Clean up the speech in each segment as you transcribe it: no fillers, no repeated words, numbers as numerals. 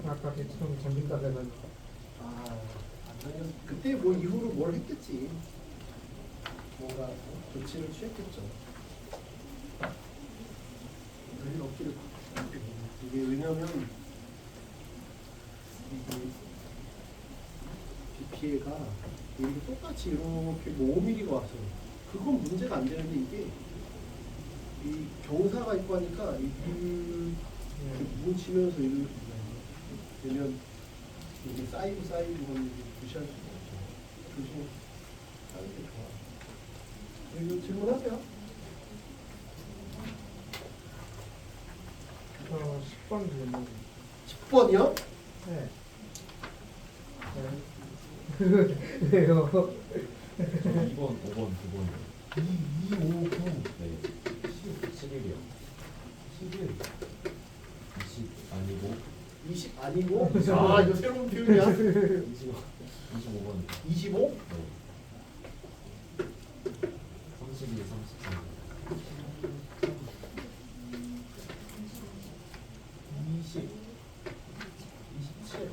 아까 대충 전진가 되면 안 다녔. 그때 뭐 이후로 뭘 했겠지. 뭔가 조치를 취했겠죠. 별일 없기를 바랍니다. 이게 왜냐면 이게 비 피해가 이렇게 똑같이 이렇게 뭐 5mm가 와서 그건 문제가 안 되는데 이게 이 경사가 있고 하니까 이물 뭉치면서 이렇게 되면 이게 쌓이고 건 무시할 수가 없죠. 조심하는 게 좋아. 이거 질문하세요. 10번 질문. 10번이요? 네. 왜요? 저는 2번, 5번, 9번이요. 2, 5, 9. 네. 11이요. 11. 20 아니고 20 아니고? 아, 이거 새로운 표현이야? 25번. 25? 네. 32, 33. 20, 27.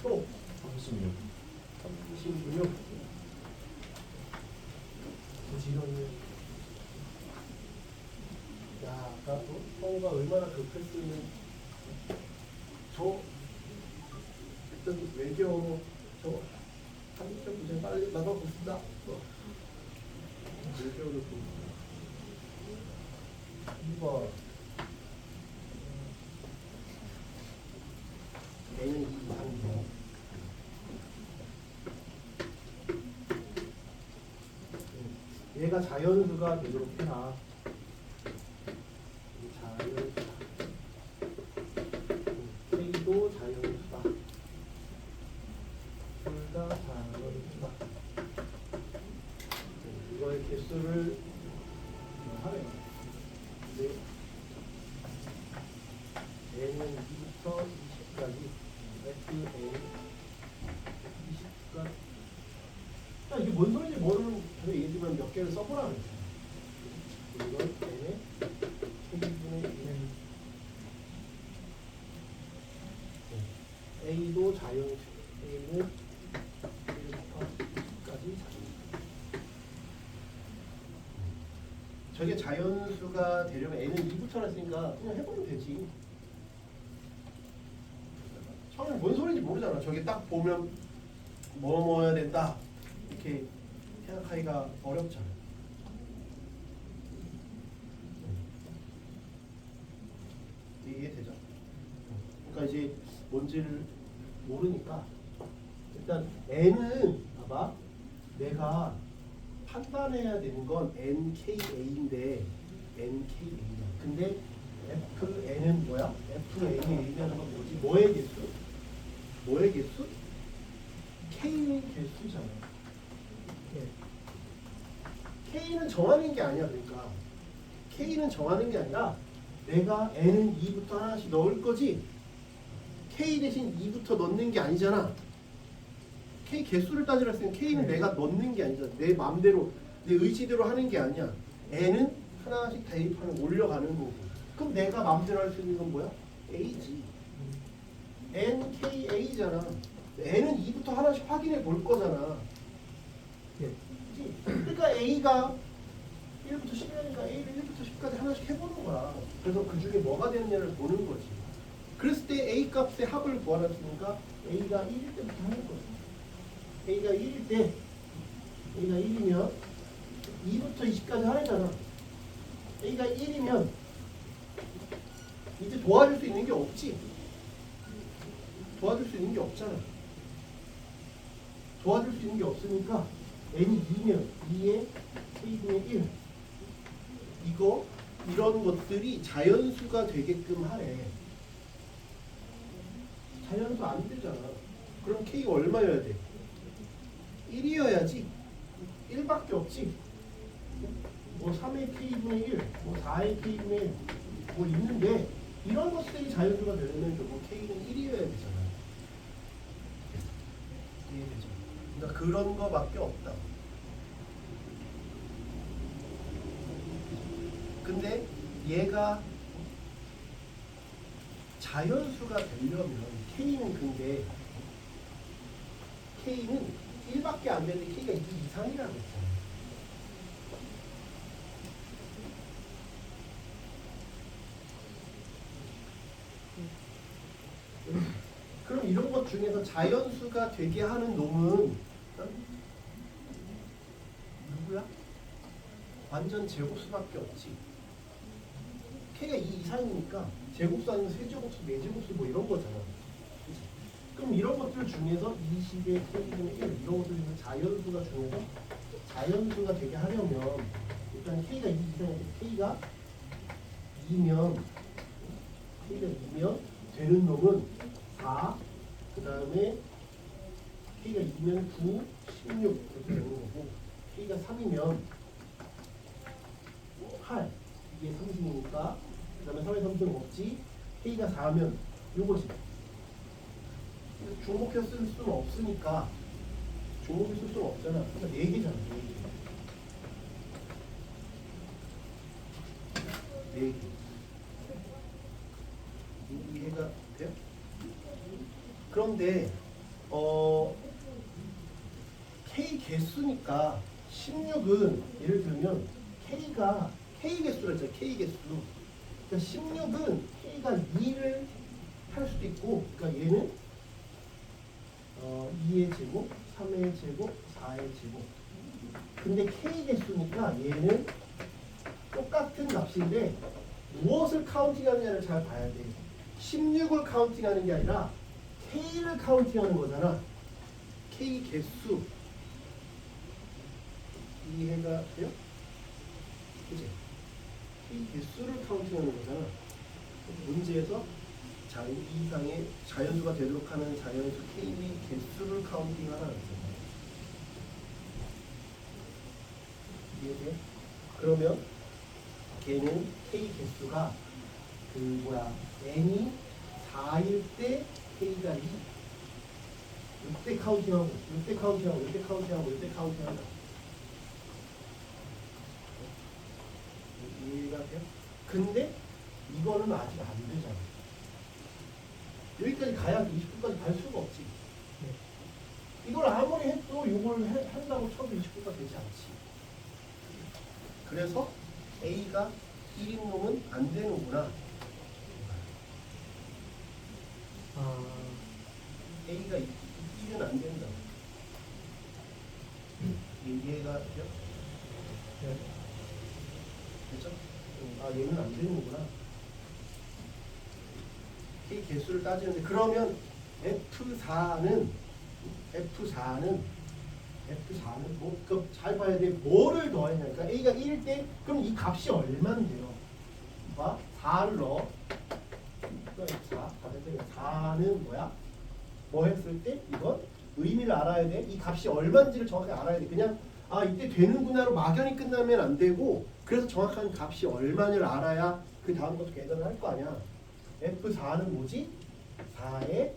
또 36. 36. 부지런히. 야, 아까 성우가 얼마나 급했으면 저 어떤 외교 저 한국적 부장 빨리 나가봅시다. 외교를 좀 2번. N은 2 이상이고. 얘가 자연수가 되도록 해라. 자연수다. K도 자연수다. 둘 다 자연수다. 이거의 개수를 하래요. 네. N은 2부터 20까지 FA 20까지. 아, 이게 뭔 소리인지 모르는 전에 얘기지만 몇 개를 써보라는 거예요. 이건 N의 K분의 1. A도 자연수. A는 1부터 10까지 자연수. 저게 자연수가 되려면 N은 2부터 했으니까 그냥 해보면 되지. 처음에 뭔 소리인지 모르잖아. 저게 딱 보면 뭐 해야 된다 이렇게 생각하기가 어렵잖아. 이해되죠? 그러니까 이제 뭔지를 모르니까 일단 N은 봐봐. 내가 판단해야 되는 건 NKA인데 NKA야. 근데 FN은 뭐야? FN이 얘기하는 건 뭐지? 뭐의 개수? 뭐의 개수? K의 개수잖아. K는 정하는 게 아니야. 그러니까 K는 정하는 게 아니라 내가 N은 2부터 하나씩 넣을 거지 K 대신 2부터 넣는 게 아니잖아. K 개수를 따지라 했으면 K는 내가 넣는 게 아니잖아. 내 마음대로 내 의지대로 하는 게 아니야. N은 하나씩 대입하는 올려가는 거고. 그럼 내가 마음대로 할 수 있는 건 뭐야? A지. NKA잖아. N은 2부터 하나씩 확인해 볼 거잖아. 그치? 그러니까 A가 1부터 10이니까 A를 1부터 10까지 하나씩 해보는 거야. 그래서 그 중에 뭐가 되느냐를 보는 거지. 그랬을 때 A 값의 합을 구하랬으니까 A가 1일 때부터 하는 거지. A가 1일 때 A가 1이면 2부터 20까지 하래잖아. A가 1이면 이제 도와줄 수 있는 게 없지. 도와줄 수 있는 게 없잖아. 도와줄 수 있는 게 없으니까 N이 2면 2에 K분의 1 이거 이런 것들이 자연수가 되게끔 하래. 자연수 안 되잖아. 그럼 K가 얼마여야 돼? 1이어야지. 1밖에 없지. 뭐 3의 K분의 1, 뭐 4의 K분의 1, 뭐 있는데 이런 것들이 자연수가 되려면 결국 K는 1이어야 되잖아. 이해되죠? 그러니까 그런 거밖에 없다. 근데 얘가 자연수가 되려면 K는 근데 K는 1밖에 안 되는데 K가 2 이상이라고 했잖아요. 그럼 이런 것 중에서 자연수가 되게 하는 놈은 누구야? 완전 제곱수밖에 없지. K가 2 이상이니까 제곱수 아니면 세제곱수, 네제곱수 뭐 이런 거잖아. 그치? 그럼 이런 것들 중에서 20의 K분의 1 이런 것들 중에서 자연수가 중에서 자연수가 되게 하려면 일단 K가 2 이상인데 K가 2면 되는 놈은 4, 그 다음에 K가 2면 9, 16 이렇게 되는 거고 K가 3이면 8 이게 3승이니까 그 다음에 3의 3승 없지. K가 4면 요거지. 중복해서 쓸 수는 없으니까 중복해서 쓸 수는 없잖아. 그러니까 4개잖아. 4개. 이해가 돼요? 그런데 K 개수니까 16은 예를 들면 K가 K 개수를 했잖아요. K 개수. 그러니까 16은 K가 2를 할 수도 있고, 그러니까 얘는 2의 제곱, 3의 제곱, 4의 제곱. 근데 K 개수니까 얘는 똑같은 값인데 무엇을 카운팅하느냐를 잘 봐야 돼. 16을 카운팅하는 게 아니라 K를 카운팅하는 거잖아. K 개수. 이해가 돼요? 그치? K 개수를 카운팅하는 거잖아. 문제에서 이 이상의 자연수가 되도록 하는 자연수 K의 개수를 카운팅하라 했잖아요. 이해돼? 그러면 걔는 K 개수가 n이 4일 때 K가 2. 이때 카운팅하고, 이때 카운팅하고, 이때 카운팅하고, 이때 카운팅하고. 이해가 돼요? 근데 이거는 아직 안 되잖아. 여기까지 가야 20분까지 갈 수가 없지. 이걸 아무리 해도 이걸 한다고 쳐도 20분까지 되지 않지. 그래서 A가 1인 놈은 안 되는구나. A가 1은 안 된다. 이해가 돼요? 네. 됐죠? 얘는 안 되는구나. K 개수를 따지는데 그러면 F4는 뭐, 잘 봐야 돼. 뭐를 더해야 되니까 그러니까 A가 1일 때 그럼 이 값이 얼마인데요? 봐. 4를 넣어. 4는 뭐야? 뭐 했을 때 이건 의미를 알아야 돼. 이 값이 얼마인지를 정확히 알아야 돼. 그냥 이때 되는구나로 막연히 끝나면 안 되고 그래서 정확한 값이 얼마를 알아야 그 다음 것도 계산을 할 거 아니야. F4는 뭐지? 4의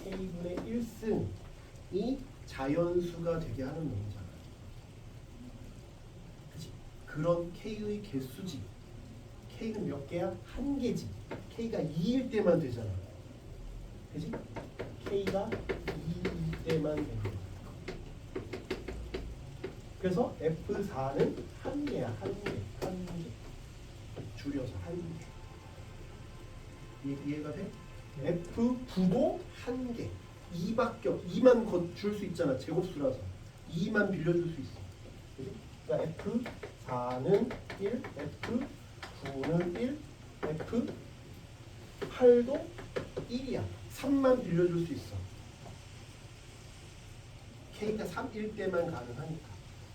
K분의 1승이 자연수가 되게 하는 놈이잖아. 그치? 그런 K의 개수지. K는 몇 개야? 한 개지. K가 2일 때만 되잖아. 그치? K가 2일 때만 되는 거야. 그래서 F4는 한 개야. 한 개. 줄여서 한 개. 이해가 돼? F9도 한 개. 2만 줄 수 있잖아. 제곱수라서 2만 빌려줄 수 있어. 그치? 그러니까 F4는 1, F9는 1, F8도 1이야. 3만 빌려줄 수 있어. K가 3일 때만 가능하니까.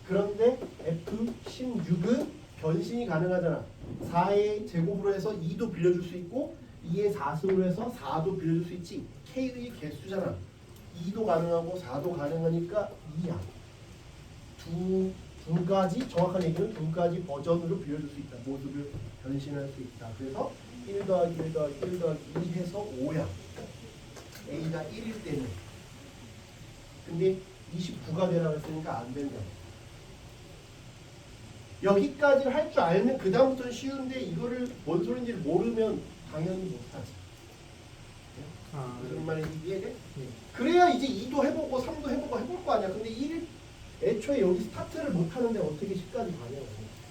그런데 F16은 변신이 가능하잖아. 4의 제곱으로 해서 2도 빌려줄 수 있고 2의 4승으로 해서 4도 빌려줄 수 있지. K의 개수잖아. 2도 가능하고 4도 가능하니까 2야. 두 가지, 정확한 얘기는 두 가지 버전으로 빌려줄 수 있다. 모습을 변신할 수 있다. 그래서 1 더하기 1 더하기 1 더하기 2 해서 5야. A가 1일 때는. 근데 29가 되라고 했으니까 안 된다. 여기까지를 할 줄 알면 그 다음부터는 쉬운데 이거를 뭔 소린지를 모르면 당연히 못하지. 아, 무슨 말인지 이해돼? 예. 그래야 이제 2도 해보고 3도 해보고 해볼 거 아니야. 근데 1 애초에 여기 스타트를 못하는데 어떻게 10까지 가냐.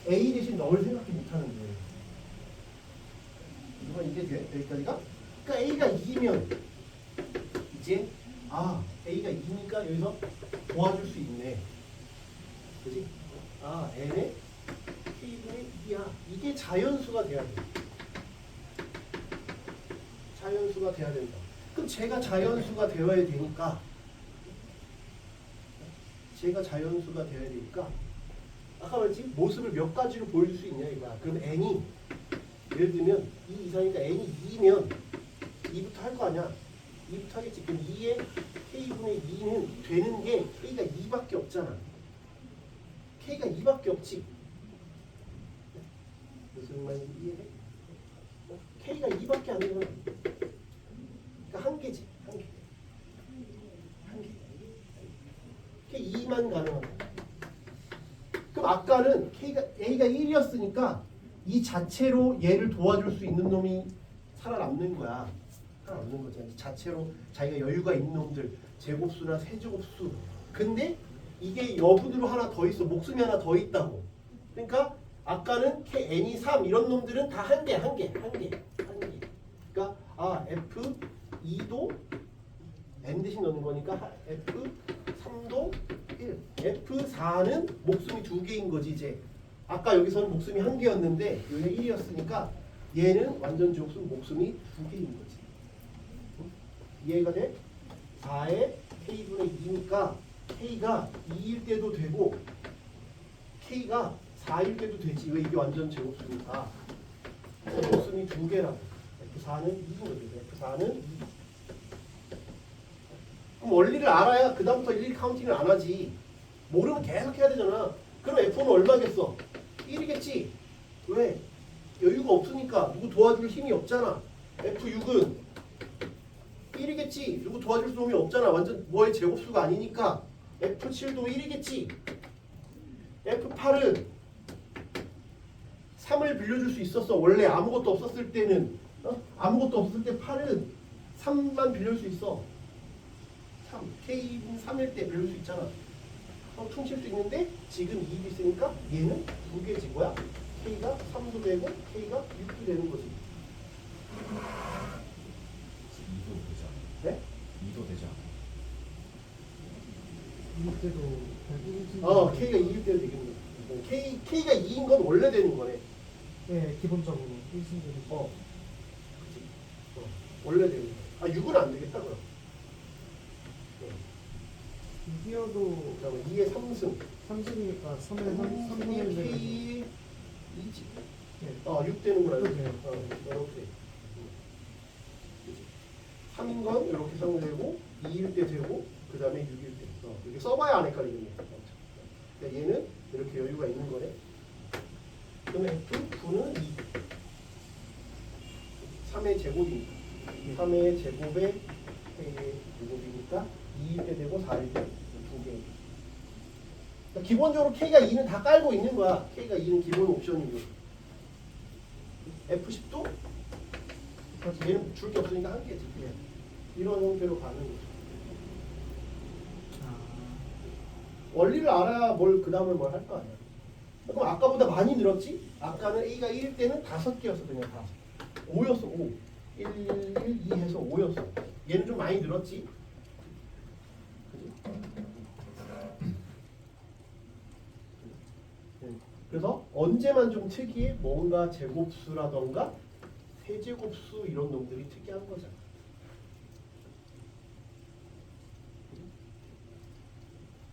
A 대신 넣을 생각도 못하는데. 이거 이게 돼? 여기까지가? 그러니까 A가 2면 이제 A가 2니까 여기서 도와줄 수 있네. 그지? N의 K분의 2야. 이게 자연수가 돼야 돼. 자연수가 돼야 된다. 그럼 제가 자연수가 되어야 되니까 아까 말했지? 모습을 몇 가지로 보여줄 수 있냐 이거야. 그럼 N이 예를 들면 2 이상이니까 N이 2면 2부터 할 거 아니야. 2부터 하겠지. 그럼 2의 K분의 2는 되는 게 K가 2밖에 없잖아. K가 2밖에 없지. 무슨 말인지 이해해? K가 2밖에 안 되잖아. 그러니까 한 개지. 한 개. K 2만 가능한 거야. 그럼 아까는 A가 1이었으니까 이 자체로 얘를 도와줄 수 있는 놈이 살아남는 거야. 살아남는 거잖아. 이 자체로 자기가 여유가 있는 놈들, 제곱수나 세제곱수. 근데 이게 여분으로 하나 더 있어. 목숨이 하나 더 있다고. 그러니까 아까는 N이 3 이런 놈들은 다 한 개. 그러니까 F2도 N 대신 넣는 거니까 F3도 1. F4는 목숨이 2개인 거지 이제. 아까 여기서는 목숨이 1개였는데 여기 1이었으니까 얘는 완전 제곱수 목숨이 2개인 거지. 이해가 돼? 4의 K분의 2니까 K가 2일 때도 되고 K가 4일 때도 되지. 왜? 이게 완전 제곱수니까. 그래서 목숨이 2개라고. F4는 2인 거죠. F4는 2. 그럼 원리를 알아야 그 다음부터 일일이 카운팅을 안 하지. 모르면 계속 해야 되잖아. 그럼 F4는 얼마겠어? 1이겠지. 왜? 여유가 없으니까 누구 도와줄 힘이 없잖아. F6은 1이겠지. 누구 도와줄 놈이 없잖아. 완전 뭐의 제곱수가 아니니까. F7도 1이겠지. F8은 3을 빌려줄 수 있었어. 원래 아무것도 없었을 때는. 아무것도 없었을 때 8은 3만 빌려줄 수 있어. 3. K는 3일 때 빌려줄 수 있잖아. 퉁칠 수 있는데 지금 2도 있으니까 얘는 2개지. 뭐야? K가 3도 되고 K가 6도 되는 거지. 2도 되지 않아? 네? 2도 되지 않아? 이때도 K가 2일 때도 되겠네. K가 2인 건 원래 되는 거네. 네, 기본적으로 1승들이. 그치? 원래 되는 거. 6은 안 되겠다 그럼. 이기어도 그다음에 2의 3승. 3승이니까 3의 2의 3분의 1 K 2지. 네. 6 되는구나. 또 돼요. 이렇게. 3인 건 이렇게 사용되고 2일 때 되고 그 다음에 6일 때. 이렇게 써봐야 안 헷갈리겠네. 그러니까 얘는 이렇게 여유가 있는 거네. 그러면 F9는 2. 3의 제곱이니까. 3의 제곱에 K의 제곱이니까 2일 때 되고 4일 때 2개. 그러니까 기본적으로 K가 2는 다 깔고 있는 거야. K가 2는 기본 옵션이고. F10도 얘는 줄 게 없으니까 한 개지. 이런 형태로 가는 거죠. 원리를 알아야 그 다음에 뭘 할 거 아니야. 그럼 아까보다 많이 늘었지? 아까는 A가 1일 때는 5개였어. 그냥 5. 5였어. 5. 1, 1, 2 해서 5였어. 얘는 좀 많이 늘었지? 그래서 언제만 좀 특이해? 뭔가 제곱수라던가 세제곱수 이런 놈들이 특이한 거잖아.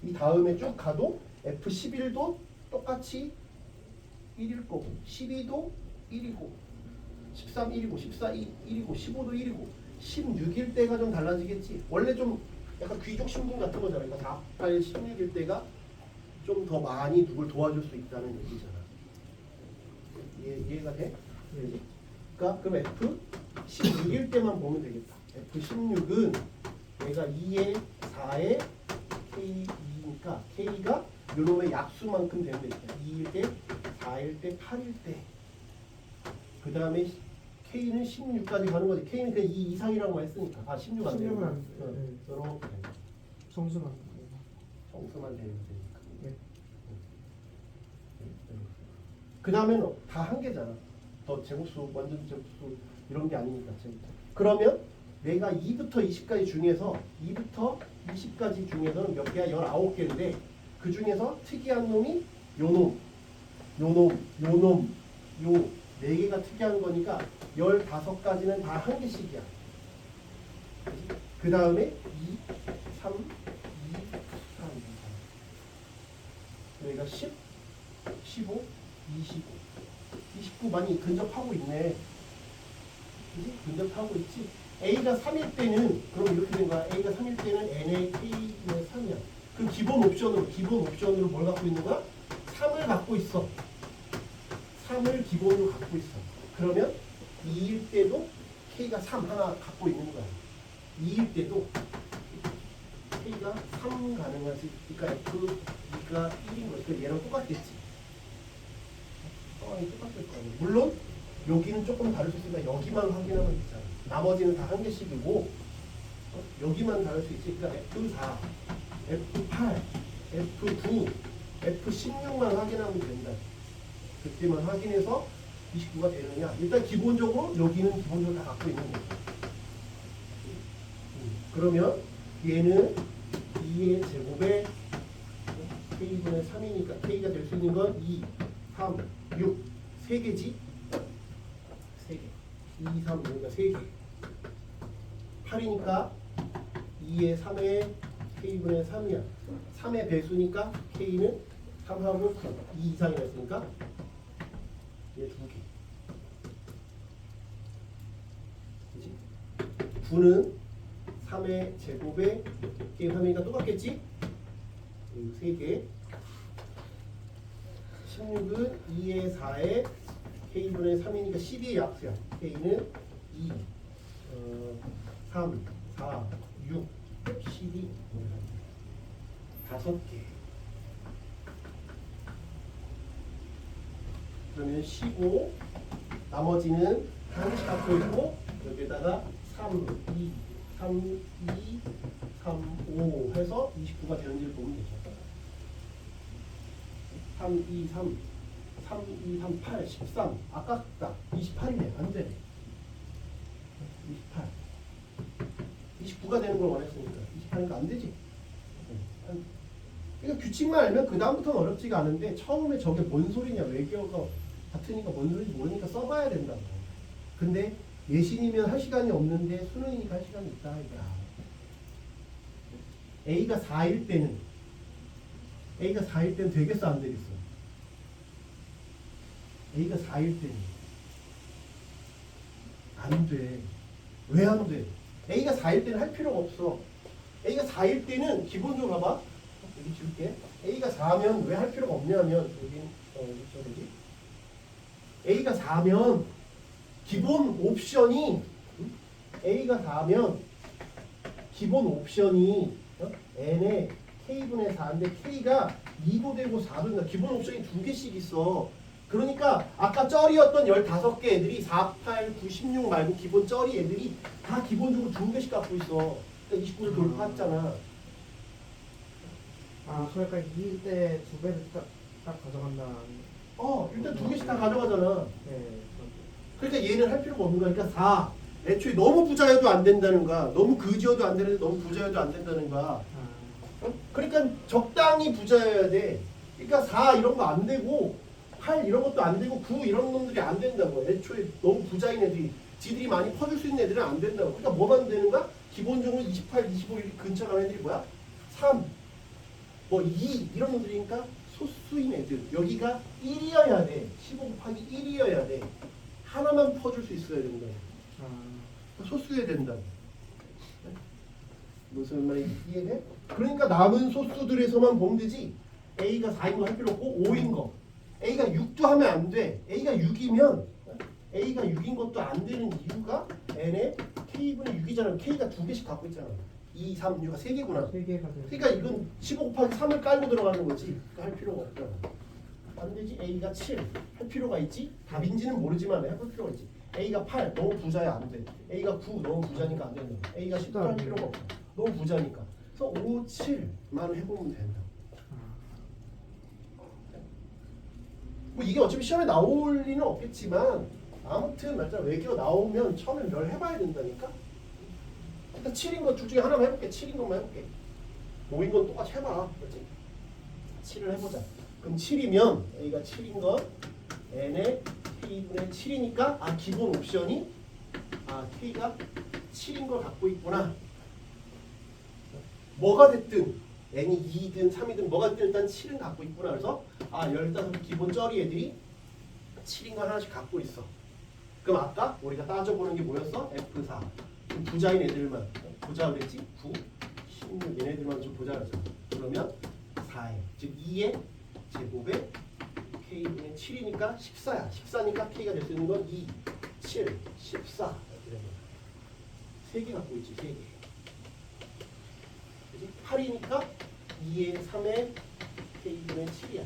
이 다음에 쭉 가도 F11도 똑같이 1일 거고 12도 1이고 13 1이고 14 1이고 15도 1이고 16일 때가 좀 달라지겠지. 원래 좀 약간 귀족 신분 같은 거잖아. 그러니까 4, 8, 16일 때가 좀 더 많이 누굴 도와줄 수 있다는 얘기잖아. 이해가 돼? 그러니까 그럼 F16일 때만 보면 되겠다. F16은 얘가 2에 4에 K2니까 K가 요놈의 약수만큼 되면 되겠다. 2일 때 4일 때, 8일 때. 그 다음에 K는 16까지 가는 거지. K는 그냥 2 이상이라고 했으니까. 아, 16 안 되는 16은 거. 안 돼. 네. 이렇게 정수만. 정수만 되면 되니까. 네. 그 다음에는 다 한 개잖아. 더 제곱수, 완전 제곱수 이런 게 아니니까. 그러면 내가 2부터 20까지 중에서 2부터 20까지 중에서는 몇 개야? 19개인데 그 중에서 특이한 놈이 요 놈, 요 놈, 요 놈, 요 4개가 특이한 거니까 15가지는 다 한 개씩이야. 그 다음에 2, 3, 2, 3, 2, 3. 여기가 10, 15, 25, 29 많이 근접하고 있네. 그치? 근접하고 있지. A가 3일 때는 그럼 이렇게 된 거야. A가 3일 때는 N의 K의 3이야. 그럼 기본 옵션으로 뭘 갖고 있는 거야? 3을 갖고 있어. 3을 기본으로 갖고 있어. 그러면 2일 때도 K가 3 하나 갖고 있는 거야. 2일 때도 K가 3 가능하지. 그러니까 F가 1인 거야. 그 얘랑 똑같겠지. 상황이 똑같을 거 아니야. 물론 여기는 조금 다를 수 있으니까 여기만 확인하면 되잖아. 나머지는 다 한 개씩이고 여기만 다를 수 있지. 그러니까 F4, F8, F9, F16만 확인하면 된다. 그때만 확인해서 29가 되느냐. 일단 기본적으로 여기는 기본적으로 다 갖고 있는 거죠. 그러면 얘는 2의 제곱에 K분의 3이니까 K가 될 수 있는 건 2, 3, 6, 3개지? 3개. 2, 3, 그러니까 3개. 8이니까 2의 3에 K분의 3이야. 3의 배수니까 K는 3하고 2 이상이라 했으니까 얘 2개. 그치? 9는 3의 제곱에 K 3이니까 똑같겠지? 3개. 16은 2의 4에 K분의 3이니까 12의 약수야. K는 2, 3, 4, 6, 12, 5개. 그러면 15, 나머지는 하나씩 갖고 있고 여기에다가 3, 2, 3, 2, 3, 5 해서 29가 되는지를 보면 되죠. 3, 2, 3, 3, 2, 3, 8, 13. 아깝다. 28이네. 안 되네. 28. 29가 되는 걸 원했으니까. 28이니까 안 되지. 그러니까 규칙만 알면 그 다음부터는 어렵지가 않은데 처음에 저게 뭔 소리냐. 외계어가 같으니까 뭔 소리인지 모르니까 써봐야 된다고. 근데 예신이면 할 시간이 없는데 수능이니까 할 시간이 있다. 이거야. A가 4일 때는 되겠어 안 되겠어? A가 4일 때는 안 돼. 왜 안 돼? A가 4일 때는 할 필요가 없어. A가 4일 때는 기본적으로 봐봐. 여기 줄게. A가 4면 왜 할 필요가 없냐면 여기 저기 A가 4면 기본 옵션이 A가 4면 기본 옵션이 N의 K분의 4인데 K가 2도 되고 4도 된다. 기본 옵션이 2개씩 있어. 그러니까 아까 쩌리였던 15개 애들이 4, 8, 9, 16 말고 기본 쩌리 애들이 다 기본적으로 2개씩 갖고 있어. 그러니까 29를 돌파했잖아. 아, 그러니까 2일 때 2배를 딱 가져간다는. 일단 2개씩 다 가져가잖아. 네. 그러니까 얘는 할 필요가 없는 거니까 4. 애초에 너무 부자여도 안 된다는 거야. 너무 그지여도 안 되는데 너무 부자여도 안 된다는 거야. 그러니까 적당히 부자여야 돼. 그러니까 4 이런 거 안 되고 8 이런 것도 안 되고 9 이런 놈들이 안 된다고. 애초에 너무 부자인 애들이 지들이 많이 퍼줄 수 있는 애들은 안 된다고. 그러니까 뭐만 되는가? 기본적으로 28, 25 이렇게 근처 가는 애들이 뭐야? 3, 뭐 2 이런 놈들이니까 소수인 애들. 여기가 1이어야 돼. 15 곱하기 1이어야 돼. 하나만 퍼줄 수 있어야 된다. 소수여야 된다. 무슨 말인지 이해해? 그러니까 남은 소수들에서만 보면 되지. A가 4인 거 할 필요 없고 5인 거. A가 6도 하면 안 돼. A가 6이면 A가 6인 것도 안 되는 이유가 N의 K분의 6이잖아. K가 2개씩 갖고 있잖아. 2, 3, 6가 3개구나. 3개가 돼. 그러니까 이건 15 곱하기 3을 깔고 들어가는 거지. 그러니까 할 필요가 없잖아. 안 되지. A가 7 할 필요가 있지. 답인지는 모르지만 해볼 필요가 있지. A가 8 너무 부자야 안 돼. A가 9 너무 부자니까 안 된다. A가 10도 할 필요가 없어. 너무 부자니까. 그래서 5, 7만 해보면 된다. 뭐 이게 어차피 시험에 나올 리는 없겠지만 아무튼 말자 외교 나오면 처음에 별 해봐야 된다니까. 일단 7인 거 둘 중에 하나만 해볼게. 7인 것만 해볼게. 5인 건 똑같이 해봐. 그렇지? 7을 해보자. 그럼 7이면 A가 7인 거 N의 K분의 7이니까 아 기본 옵션이 아 K가 7인 걸 갖고 있구나. 뭐가 됐든 N이 2든 3이든 뭐가 됐든 일단 7은 갖고 있구나. 그래서 아 15 기본 쩌리 애들이 7인 걸 하나씩 갖고 있어. 그럼 아까 우리가 따져보는 게 뭐였어? F4 좀 부자인 애들만 부자 그랬지? 9, 16 얘네들만 좀 부자 그랬어. 그러면 4에 즉 2의 제곱에 K분의 7이니까 14야. 14니까 K가 될 수 있는 건 2, 7, 14 이렇게 되는 거야. 3개 갖고 있지. 3개. 그치? 8이니까 2의 3에 K분의 7이야.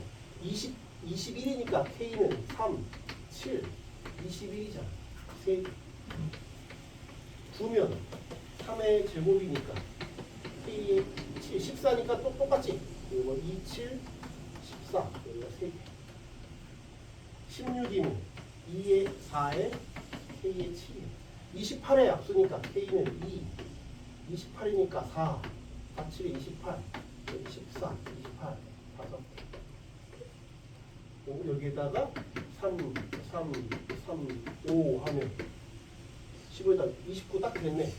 21이니까 K는 3, 7, 21이잖아. 3개. 두면 3의 제곱이니까 K의 7, 14니까 또 똑같지. 이거 2, 7, 14 여기가 3개. 16이면 2의 4에 K의 7이야. 28의 약수니까 K는 2, 28이니까 4, 4, 7에 28, 여기 14, 28, 5. 여기에다가 3, 3, 3, 5 하면 15에다 29 딱 됐네.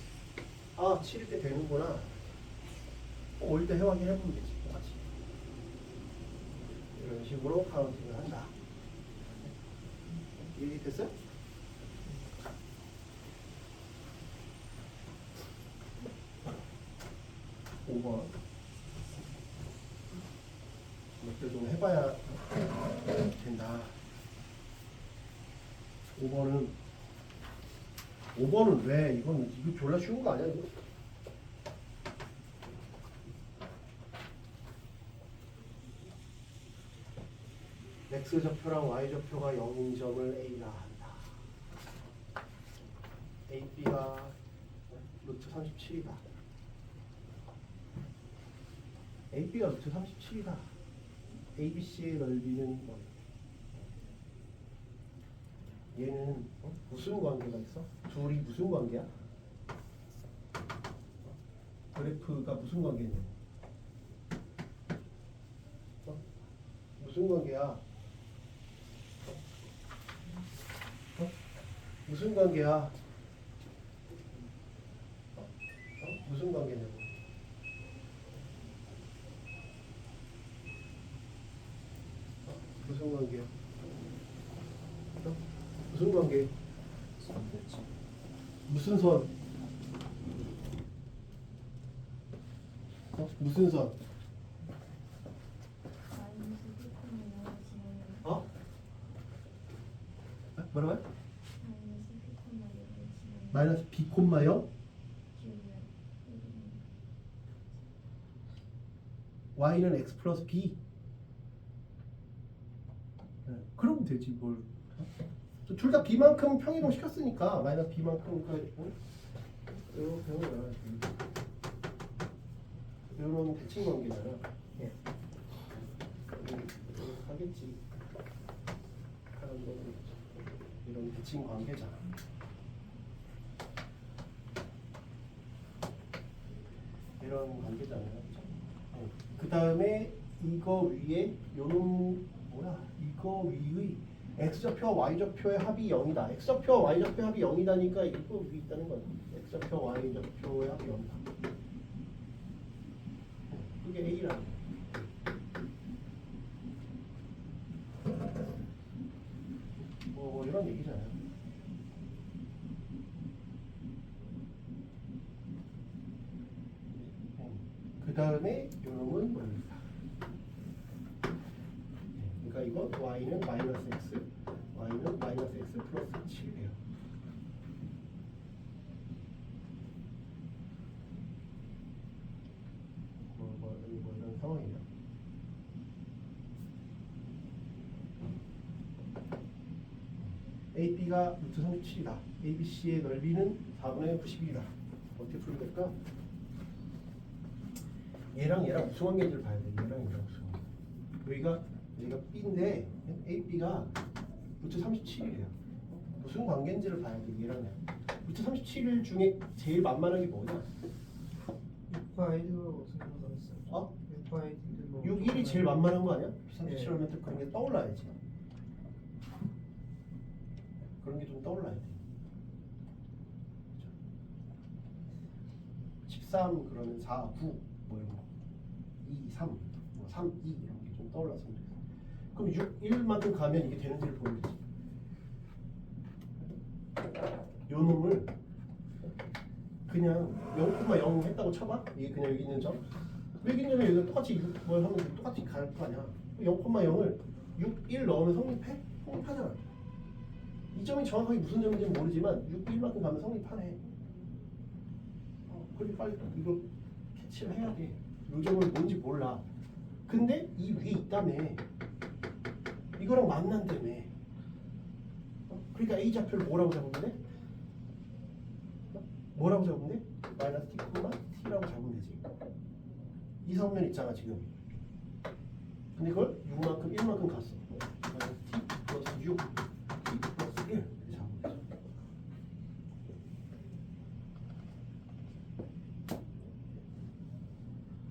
아 7일 때 되는구나. 5일 때 해확인 해보면 되지. 똑같이. 이런 식으로 카운팅을 한다. 이해됐어요? 몇 개 좀 해봐야 된다. 5번은 왜? 이거 졸라 쉬운 거 아니야 이거? X좌표랑 Y좌표가 0인 점을 A라 한다. AB가 루트 37이다. AB가 루트 37이다. ABC의 넓이는 뭐? 얘는 무슨 관계가 있어? 둘이 무슨 관계야? 그래프가 무슨 관계냐? 무슨 관계야? 무슨 관계야? 무슨 관계냐고? 무슨 관계야? 무슨 관계? 무슨 선? 무슨 선? 어? 뭐라고요? 마이너스 B 콤마 0? Y는 X 플러스 B. 그러면 되지 뭘. 둘 다 B만큼 평이동 시켰으니까 마이너스 B만큼 이렇게 하면 이런 대칭 관계잖아. 예. 하겠지. 이런 대칭 관계잖아. 이런 관계잖아요. 그 다음에 이거 위에 요런 이거 위의 X좌표와 Y좌표의 합이 0이다. X좌표와 Y좌표의 합이 0이다니까 이거 위에 있다는 거야. X좌표와 Y좌표의 합이 0이다. 그게 A라. 뭐 이런 얘기잖아요. 그 다음에 요놈은 뭡니까? 그러니까 이거 Y는 마이너스 X, Y는 마이너스 X 플러스 7이에요. 뭐 이런 상황이냐? AB가 루트 37이다. ABC의 넓이는 4분의 91이다. 어떻게 풀면 될까? 얘랑 무슨 관계인지를 봐야 돼. 얘랑 무슨 관계. 여기가 B인데 AB가 루트 37이래요. 무슨 관계인지를 봐야 돼. 얘랑 루트 37일 중에 제일 만만한 게 뭐냐? 6파이드로 생각했어요. 어? 6파이드로 6일이 제일 만만한 거 아니야? 37 네. 하면 그런 게 떠올라야지. 그런 게 좀 떠올라야 돼. 13 그러면 4, 9 뭐 이런 거 2, 3, 뭐 3, 2 이런 게 좀 떠올랐으면 좋겠어. 그럼 6, 1만큼 가면 이게 되는지를 보여주지. 요 놈을 그냥 0,0 했다고 쳐봐. 이게 그냥 여기 있는 점. 여기 있는 점에 여기가 똑같이 6, 뭘 하면 똑같이 갈 거 아니야. 0,0을 6, 1 넣으면 성립해? 성립하잖아. 이 점이 정확하게 무슨 점인지는 모르지만 6, 1만큼 가면 성립하네. 그렇게 빨리 이거 캐치를 해야 돼. 요 점은 뭔지 몰라. 근데 이 위에 있다며. 이거랑 만난다며. 그러니까 A 좌표를 뭐라고 잡으면 돼? 뭐라고 잡으면 돼? 마이너스 t, t라고 잡으면 되지. 이 선면 있잖아 지금. 근데 그걸 6만큼 1만큼 갔어. 마이너스 t 플러스 6, t 플러스 1 이렇게 잡으면 되죠.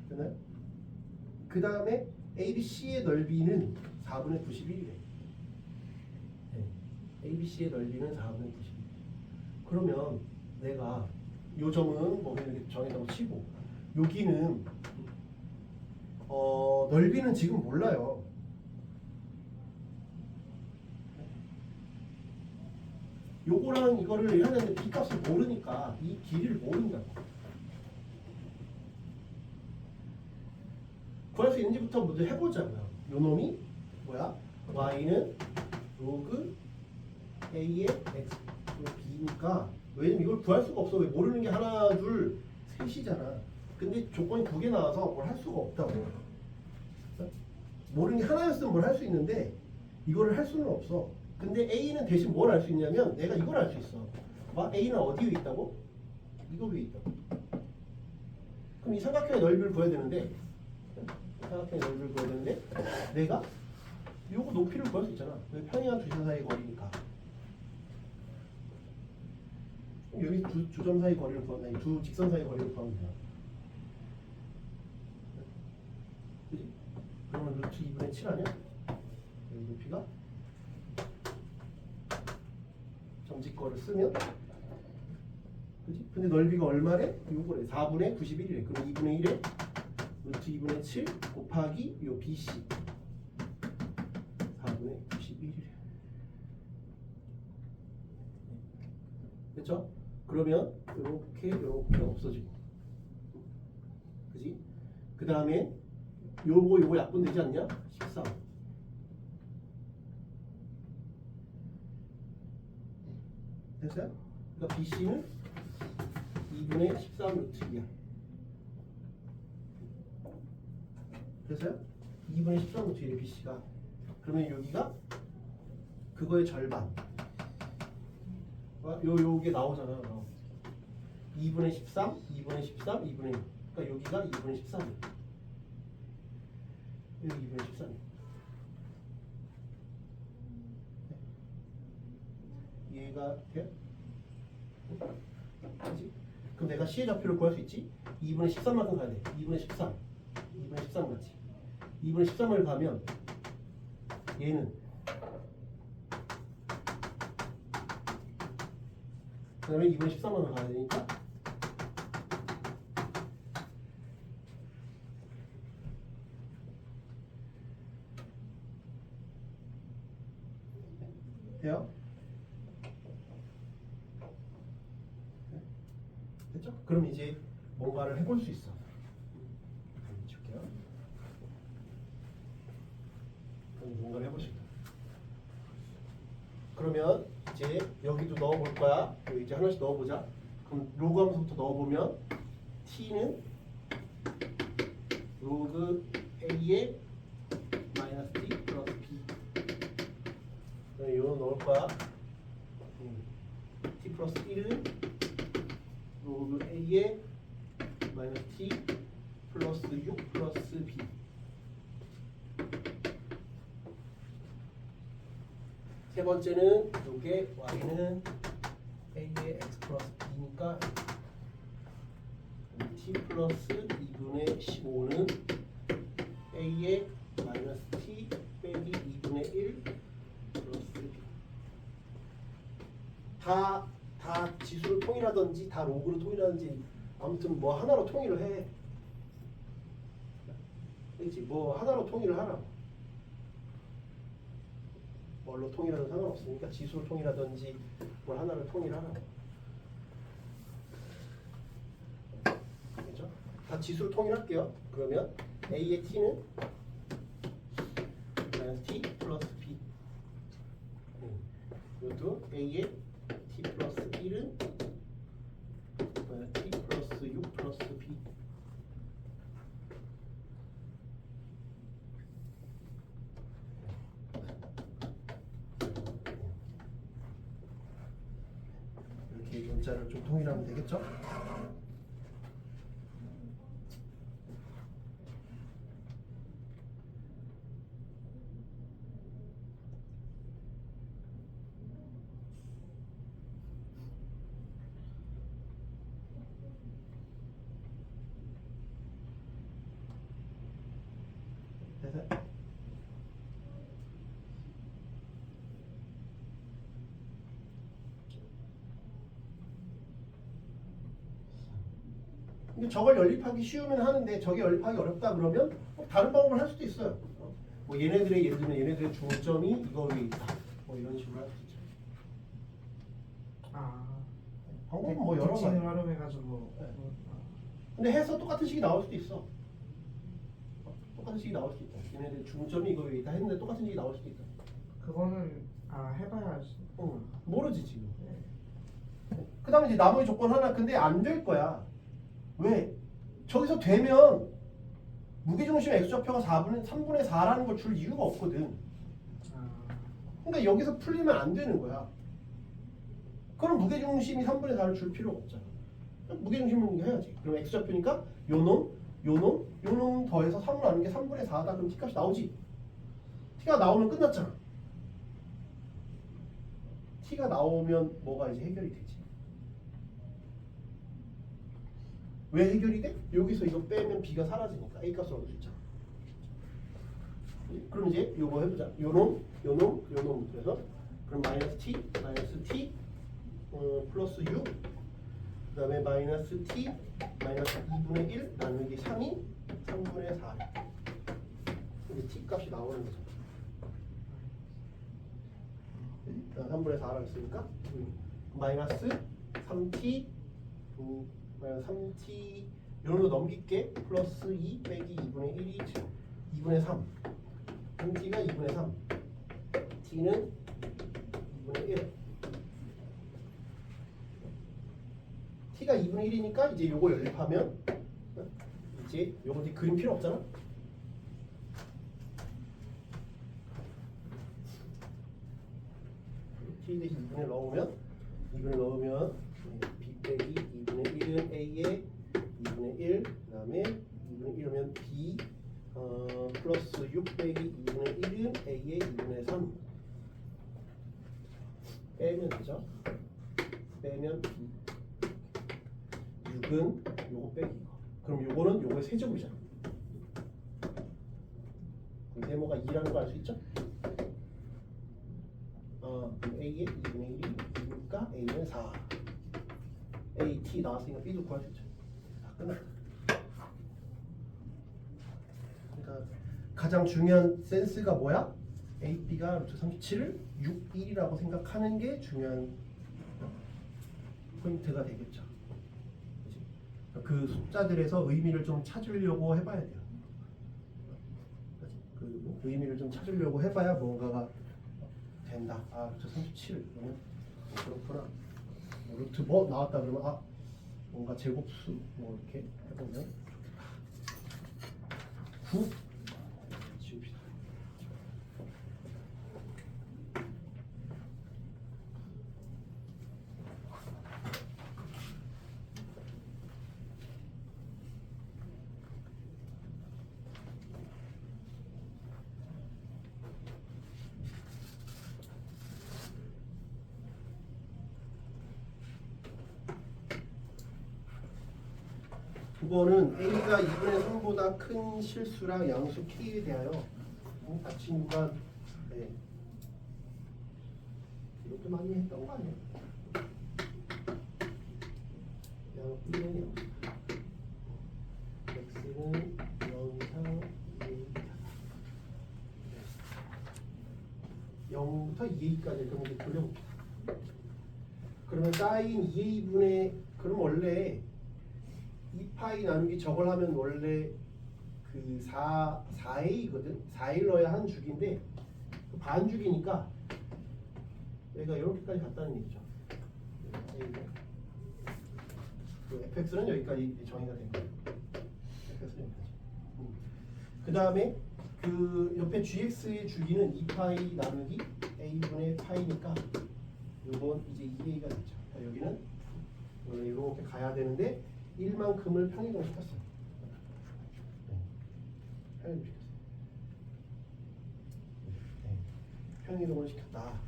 됐나요? 그 다음에 ABC의 넓이는 4분의 91이래. ABC의 넓이는 4분의 91. 그러면 내가 요 점은 뭐 이렇게 정했다고 치고 여기는 넓이는 지금 몰라요. 요거랑 이거를 해야 되는데 B 값을 모르니까 이 길이를 모른다고. 구할 수 있는지부터 먼저 해보자고요. 요 놈이 뭐야? y는 로그 a의 x b니까 왜냐면 이걸 구할 수가 없어. 왜 모르는 게 하나 둘 셋이잖아. 근데 조건이 2개 나와서 뭘 할 수가 없다고. 모르는 게 하나였으면 뭘 할 수 있는데 이거를 할 수는 없어. 근데 a는 대신 뭘 알 수 있냐면 내가 이걸 알 수 있어. 봐, a는 어디 위에 있다고? 이거 위에 있다고. 그럼 이 삼각형의 넓이를 구해야 되는데 삼각형의 넓이를 구해야 되는데 내가 요거 높이를 구할 수 있잖아. 왜 평행한 두 점 사이의 거리니까. 여기 두 점 사이 거리를 구하면 두 직선 사이 거리를 구하면 되나? 그지? 그러면 루트 2분의 7 아니야? 여기 높이가 점짓거를 쓰면 그지? 근데 넓이가 얼마래? 요거래 4분의 91이래. 그럼 2분의 1에 루트 2분의 7 곱하기 요 BC 4분의 91이래. 됐죠? 그러면 요렇게 없어지고 그지? 그 다음에 요거 약분되지 않냐? 13 됐어요? 그러니까 BC는 2분의 13 루트 2야. 됐어요? 2분의 13 루트 1의 BC가. 그러면 여기가 그거의 절반. 요게 나오잖아. 2분의 13, 2분의 13, 2분의 1. 그러니까 여기가 2분의 13이야. 여기 2분의 13이야. 이해가 돼요? 그치? 그럼 내가 C의 좌표를 구할 수 있지? 2분의 13만큼 가야 돼. 2분의 13. 2분의 13 같이. 2분의 13을 가면 얘는 그 다음에 2분의 13만을 가야 되니까 돼요? 됐죠? 그럼 이제 뭔가를 해볼 수 있어. 줄게요. 그럼 뭔가를 해볼 수 있다. 그러면 이제 여기도 넣어볼 거야. 여기 이제 하나씩 넣어보자. 그럼 로그 함수부터 넣어보면 t는 로그 a의 마이너스 t 플러스 b. 그럼 이거 넣을 거야. 플러스 1은 로그 A에 마이너스 T 플러스 6 플러스 B. 세 번째는 요게 Y는 A의 X 플러스 B니까 T 플러스 2분의 15는 A의 마이너스 T 빼기 2분의 1 플러스 B. 다 지수를 통일하든지 다 로그를 통일하든지 아무튼 뭐 하나로 통일을 해. 그렇지? 뭐 하나로 통일을 하라고. 뭘로 통일하든 상관없으니까 지수를 통일하든지 뭘 하나를 통일하라고. 그렇죠? 다 지수를 통일할게요. 그러면 A의 T는 마이너스 T 플러스 B. 이것도 A의 T 플러스 1은 T 플러스 6 플러스 B. 이렇게 문자를 좀 통일하면 되겠죠? 됐어요? 근데 저걸 연립하기 쉬우면 하는데 저게 연립하기 어렵다 그러면 다른 방법을 할 수도 있어요. 뭐 얘네들의 예를 들면 얘네들의 중점이 이거 위에 있다. 뭐 이런 식으로 할 수도 있죠. 방법은 뭐 여러 가지. 대칭을 활용해가지고. 네. 근데 해서 똑같은 식이 나올 수도 있어. 똑같은 식이 나올 수도 있다. 얘네들 중점이 이거 위에 있다 했는데 똑같은 식이 나올 수도 있다. 그거는 해봐야 알지. 모르지 지금. 네. 그 다음에 이제 나머지 조건 하나 근데 안 될 거야. 왜? 저기서 되면 무게중심 X좌표가 3분의 4라는 걸 줄 이유가 없거든. 그러니까 여기서 풀리면 안 되는 거야. 그럼 무게중심이 3분의 4를 줄 필요가 없잖아. 무게중심은 해야지. 그럼 X좌표니까 요놈 더해서 3을 하는 게 3분의 4다. 그럼 T값이 나오지. T가 나오면 끝났잖아. T가 나오면 뭐가 이제 해결이 되지. 왜 해결이 돼? 여기서 이거 빼면 B가 사라지니까 A값을 얻을 수 있잖아. 그럼 이제 요거 해보자. 요놈. 그래서 그럼 마이너스 T 플러스 6 그 다음에 마이너스 T 마이너스 2분의 1 나누기 3이 3분의 4. 이제 T 값이 나오는 거죠. 3분의 4라고 했으니까 마이너스 3T 마이너스 3T 이런 거 넘길게. 플러스 2 빼기 2분의 1이 2분의 3. 3T가 2분의 3. T는 2분의 1. T가 2분의 1이니까 이제 요거 연립하면 이제 요거 이제 그림 필요 없잖아. T 대신 2분의 넣으면 B 빼기 2분의 1은 A의 2분의 1 그 다음에 2분의 1이면 B 플러스 6 빼기 2분의 1은 A의 2분의 3 빼면 되죠. 빼면 B 6은 요거 빼기 이거. 그럼 요거는 요거의 세제곱이잖아. 그럼 세모가 2라는 거 알 수 있죠? 그럼 A의 2분의 1이 2니까 A는 4. A, T 나왔으니까 B도 구할 수 있죠. 다 끝났다. 그러니까 가장 중요한 센스가 뭐야? A, B가 루트 37을 6, 1이라고 생각하는 게 중요한 포인트가 되겠죠. 그치? 그 숫자들에서 의미를 좀 찾으려고 해봐야 돼요. 그 의미를 좀 찾으려고 해봐야 뭔가가 된다. 루트 37 그러면 그렇구나. 루트 뭐 나왔다 그러면 뭔가 제곱수 뭐 이렇게 해보면 좋겠다. 9 지웁시다. 9번은 A가 2분의 3보다 큰 실수랑 양수 K에 대하여 닫힌 구간 네. 이것도 많이 했던 거 아니에요? B는 0 X는 0 이상 0부터 2a까지 그럼 이제 돌려봅시다. 그러면 사인 2a분의 그럼 원래 2파이 나누기 저걸 하면 원래 그 4a거든. 4일 넣어야 한 주기인데 그 반주기니까 여기가 이렇게까지 갔다는 얘기죠. 그 fx는 여기까지 정의가 된 거예요. fx는 여기까지. 그 다음에 그 옆에 gx의 주기는 2파이 나누기 a분의 파이니까 요건 이제 2a가 됐죠. 여기는 원래 이렇게 가야 되는데 1만큼을 평이동 시켰어요. 평이동 시켰어요. 평이동을 시켰다.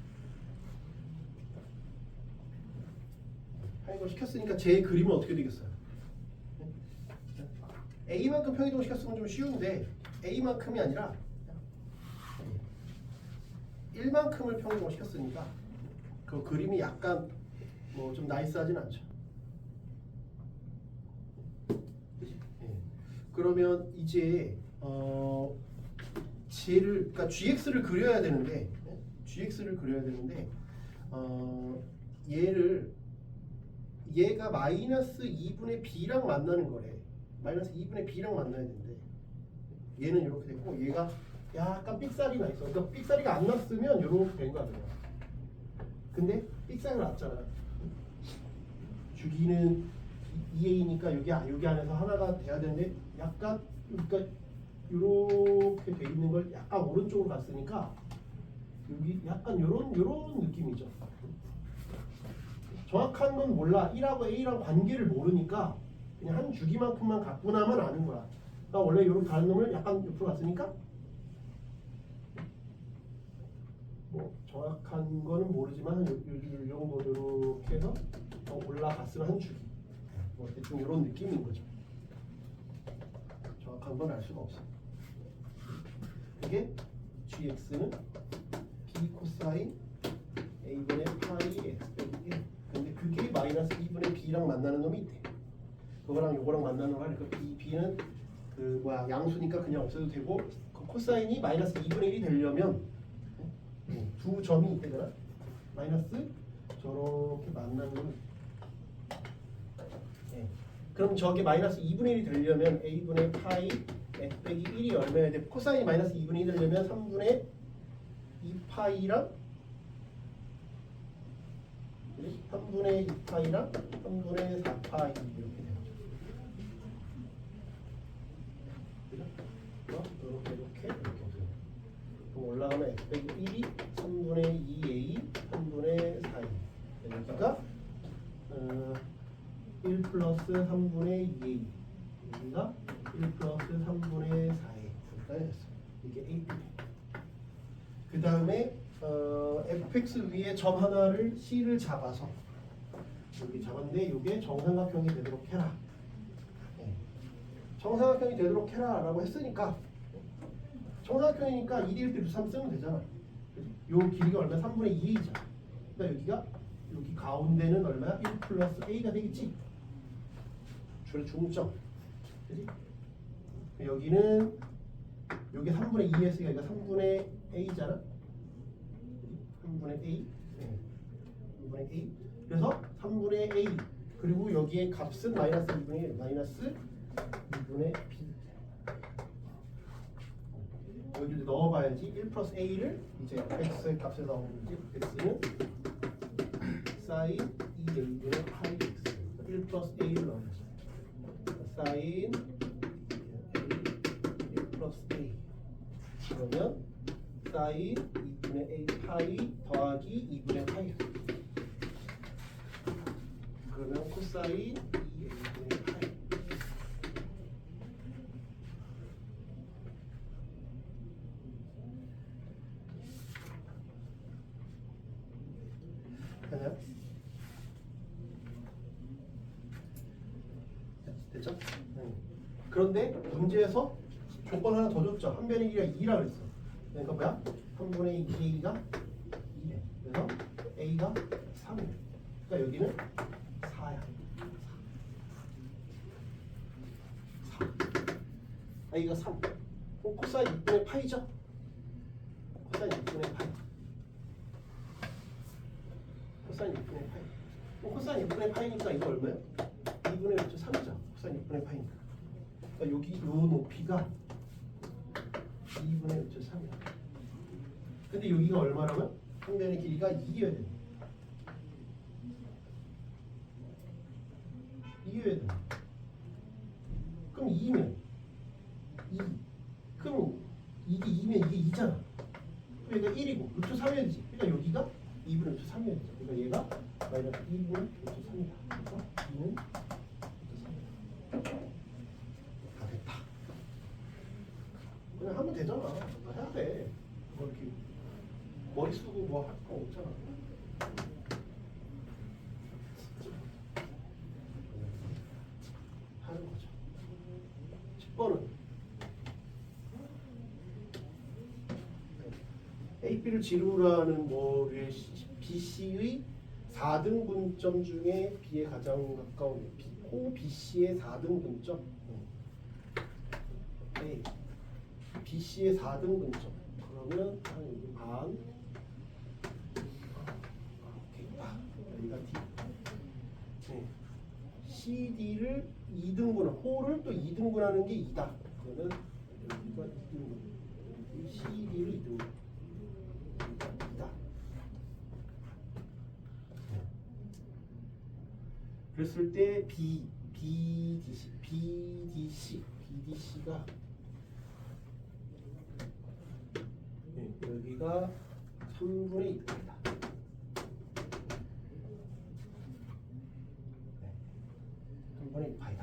평이동 시켰으니까 제 그림은 어떻게 되겠어요? a만큼 평이동 시켰으면 좀 쉬운데 a만큼이 아니라 1만큼을 평이동 시켰으니까 그 그림이 약간 뭐 좀 나이스하진 않죠. 그치? 예. 그러면 이제 쟤를 그러니까 gx를 그려야 되는데 gx를 그려야 되는데 얘가 마이너스 2분의 b랑 만나는 거래. 마이너스 2분의 b랑 만나야 되는데 얘는 이렇게 됐고 얘가 약간 삑사리 나 있어. 그러니까 삑사리가 안 났으면 이렇게 된 거야. 근데 삑사리가 났잖아. 주기는 2a니까 여기 안에서 하나가 돼야 되는데 약간 그러니까 이렇게 돼 있는 걸 약간 오른쪽으로 갔으니까 여기 약간 요런 느낌이죠. 정확한 건 몰라. 1하고 a랑 관계를 모르니까 그냥 한 주기만큼만 갖고 나면 아는 거야. 그러니까 원래 이렇게 가는 놈을 약간 옆으로 갔으니까 뭐 정확한 거는 모르지만 요 정도 이렇게 해서 올라갔으면 한 주기. 뭐 대충 이런 느낌인 거죠. 정확한 건 알 수가 없어. 이게 gx는 b 코사인 a분의 파이 x 빼기 1. 근데 그게 마이너스 2분의 b랑 만나는 놈이 있대. 그거랑 요거랑 만나는 거야. 그 b는 그 뭐야 양수니까 그냥 없애도 되고 그 코사인이 마이너스 2분의 1이 되려면 두 점이 있대잖아. 마이너스 저렇게 만나는 놈이. 네. 그럼 저게 마이너스 2분의 1이 되려면 a분의 파이 x 빼기 1이 얼마야 돼? 코사인이 마이너스 2분의 1이 되려면 3분의 2파이랑 3분의 2파이랑 3분의 4파이 이렇게 되죠. 그죠? 이렇게 그럼 올라가면 x 빼기 1이 3분의 2a 3분의 4a 여기가 1 플러스 3분의 2a 여기가 1 플러스 3분의 4a 여기까지 됐어요. 이게 a. 그 다음에 fx 위에 점 하나를 c를 잡아서 여기 잡았는데 이게 정삼각형이 되도록 해라. 네. 정삼각형이 되도록 해라 라고 했으니까 정삼각형이니까 1일 때 루트3 쓰면 되잖아. 요 길이가 얼마야? 3분의 2a잖아. 그러니까 여기 가운데는 얼마야? 1 플러스 a가 되겠지. 줄의 중점. 그지? 여기는 여기 3분의 2에서 여기가 3분의 a잖아. 3분의 a. 네. 3분의 a. 그래서 3분의 a. 그리고 여기에 값은 마이너스 2분의 1. 마이너스 2분의 b. 여기를 넣어봐야지. 1 플러스 a를 이제 x의 값에 넣어보는지 x는 사인 2a분의 파이 x 1 플러스 a를 넣어보죠. 사인 1 플러스 a 그러면 사인 2분의 a 파이 더하기 2분의 파이 그러면 코사인 2a분의 파이 되나요? 됐죠? 네. 그런데 문제에서 조건 하나 더 줬죠. 한 변의 길이가 2라 그랬어. 그러니까 뭐야? 3분의 2a가 2래. 그래서 a가 3이래. 그러니까 여기는 4야. 4. a가 3. 그럼 코사인 6분의 파이죠? 코사인 6분의 파이. 코사인 6분의 파이. 그럼 코사인 6분의 파이니까 이거 얼마야? 2분의 루트 3이죠. 코사인 6분의 파이니까. 그러니까 여기 요 높이가 2분의 루트 3이야. 근데 여기가 얼마라고요? 한 변의 길이가 2여야 돼. 2여야 돼. 그럼 2면 2. 그럼 이게 2면 이게 2잖아. 그러니까 1이고 루트 3이어야 되지. 그러니까 여기가 2분의 루트 3이어야 되죠. 그러니까 얘가 마이너스 1분의 루트 3이다. 그래서 2는 루트 3이다. 다 됐다. 그냥 하면 되잖아. 뭐 해야 돼. 뭐 이렇게 머리 쓰고 뭐 할 거 없잖아. 하는 거죠. 10번은 AP를 지루라는 뭐의 BC의 4등 분점 중에 B에 가장 가까운 호 BC의 4등 분점. A BC의 4등 분점. 그러면 한 여기 반. 오케이. 여기가 D. 네. CD를 2등분, 호를 또 2등분하는 게 2다. 그러면 여기가 2등분. CD를 2등분. 이다. 그랬을 때 BDC가 네, 여기가 3분의 2입니다. 네, 3분의 2파이다.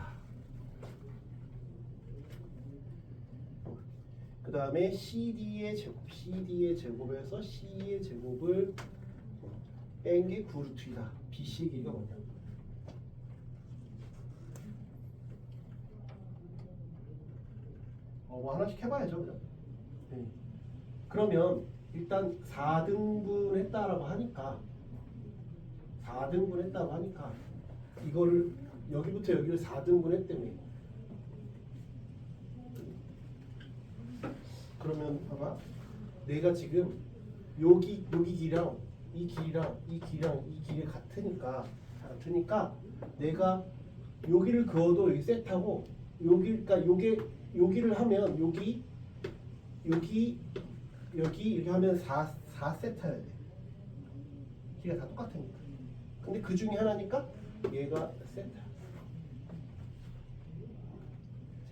그 다음에 CD의 제곱에서 C의 제곱을 뺀 게 9루트이다. BC의 길이가 뭐냐? 뭐 하나씩 해봐야죠, 그죠? 네. 그러면 일단 4등분 했다라고 하니까 4등분 했다고 하니까 이거를 여기부터 여기를 4등분 했다며. 그러면 봐봐, 내가 지금 여기 길이랑 이 길이랑 이 길이랑 이 길이 같으니까 내가 여기를 그어도 여기 셋하고 여기 그러니까 여기를 하면 여기 이렇게 하면 4세트 해야 돼. 길이가 다 똑같으니까. 근데 그 중에 하나니까 얘가 세트야.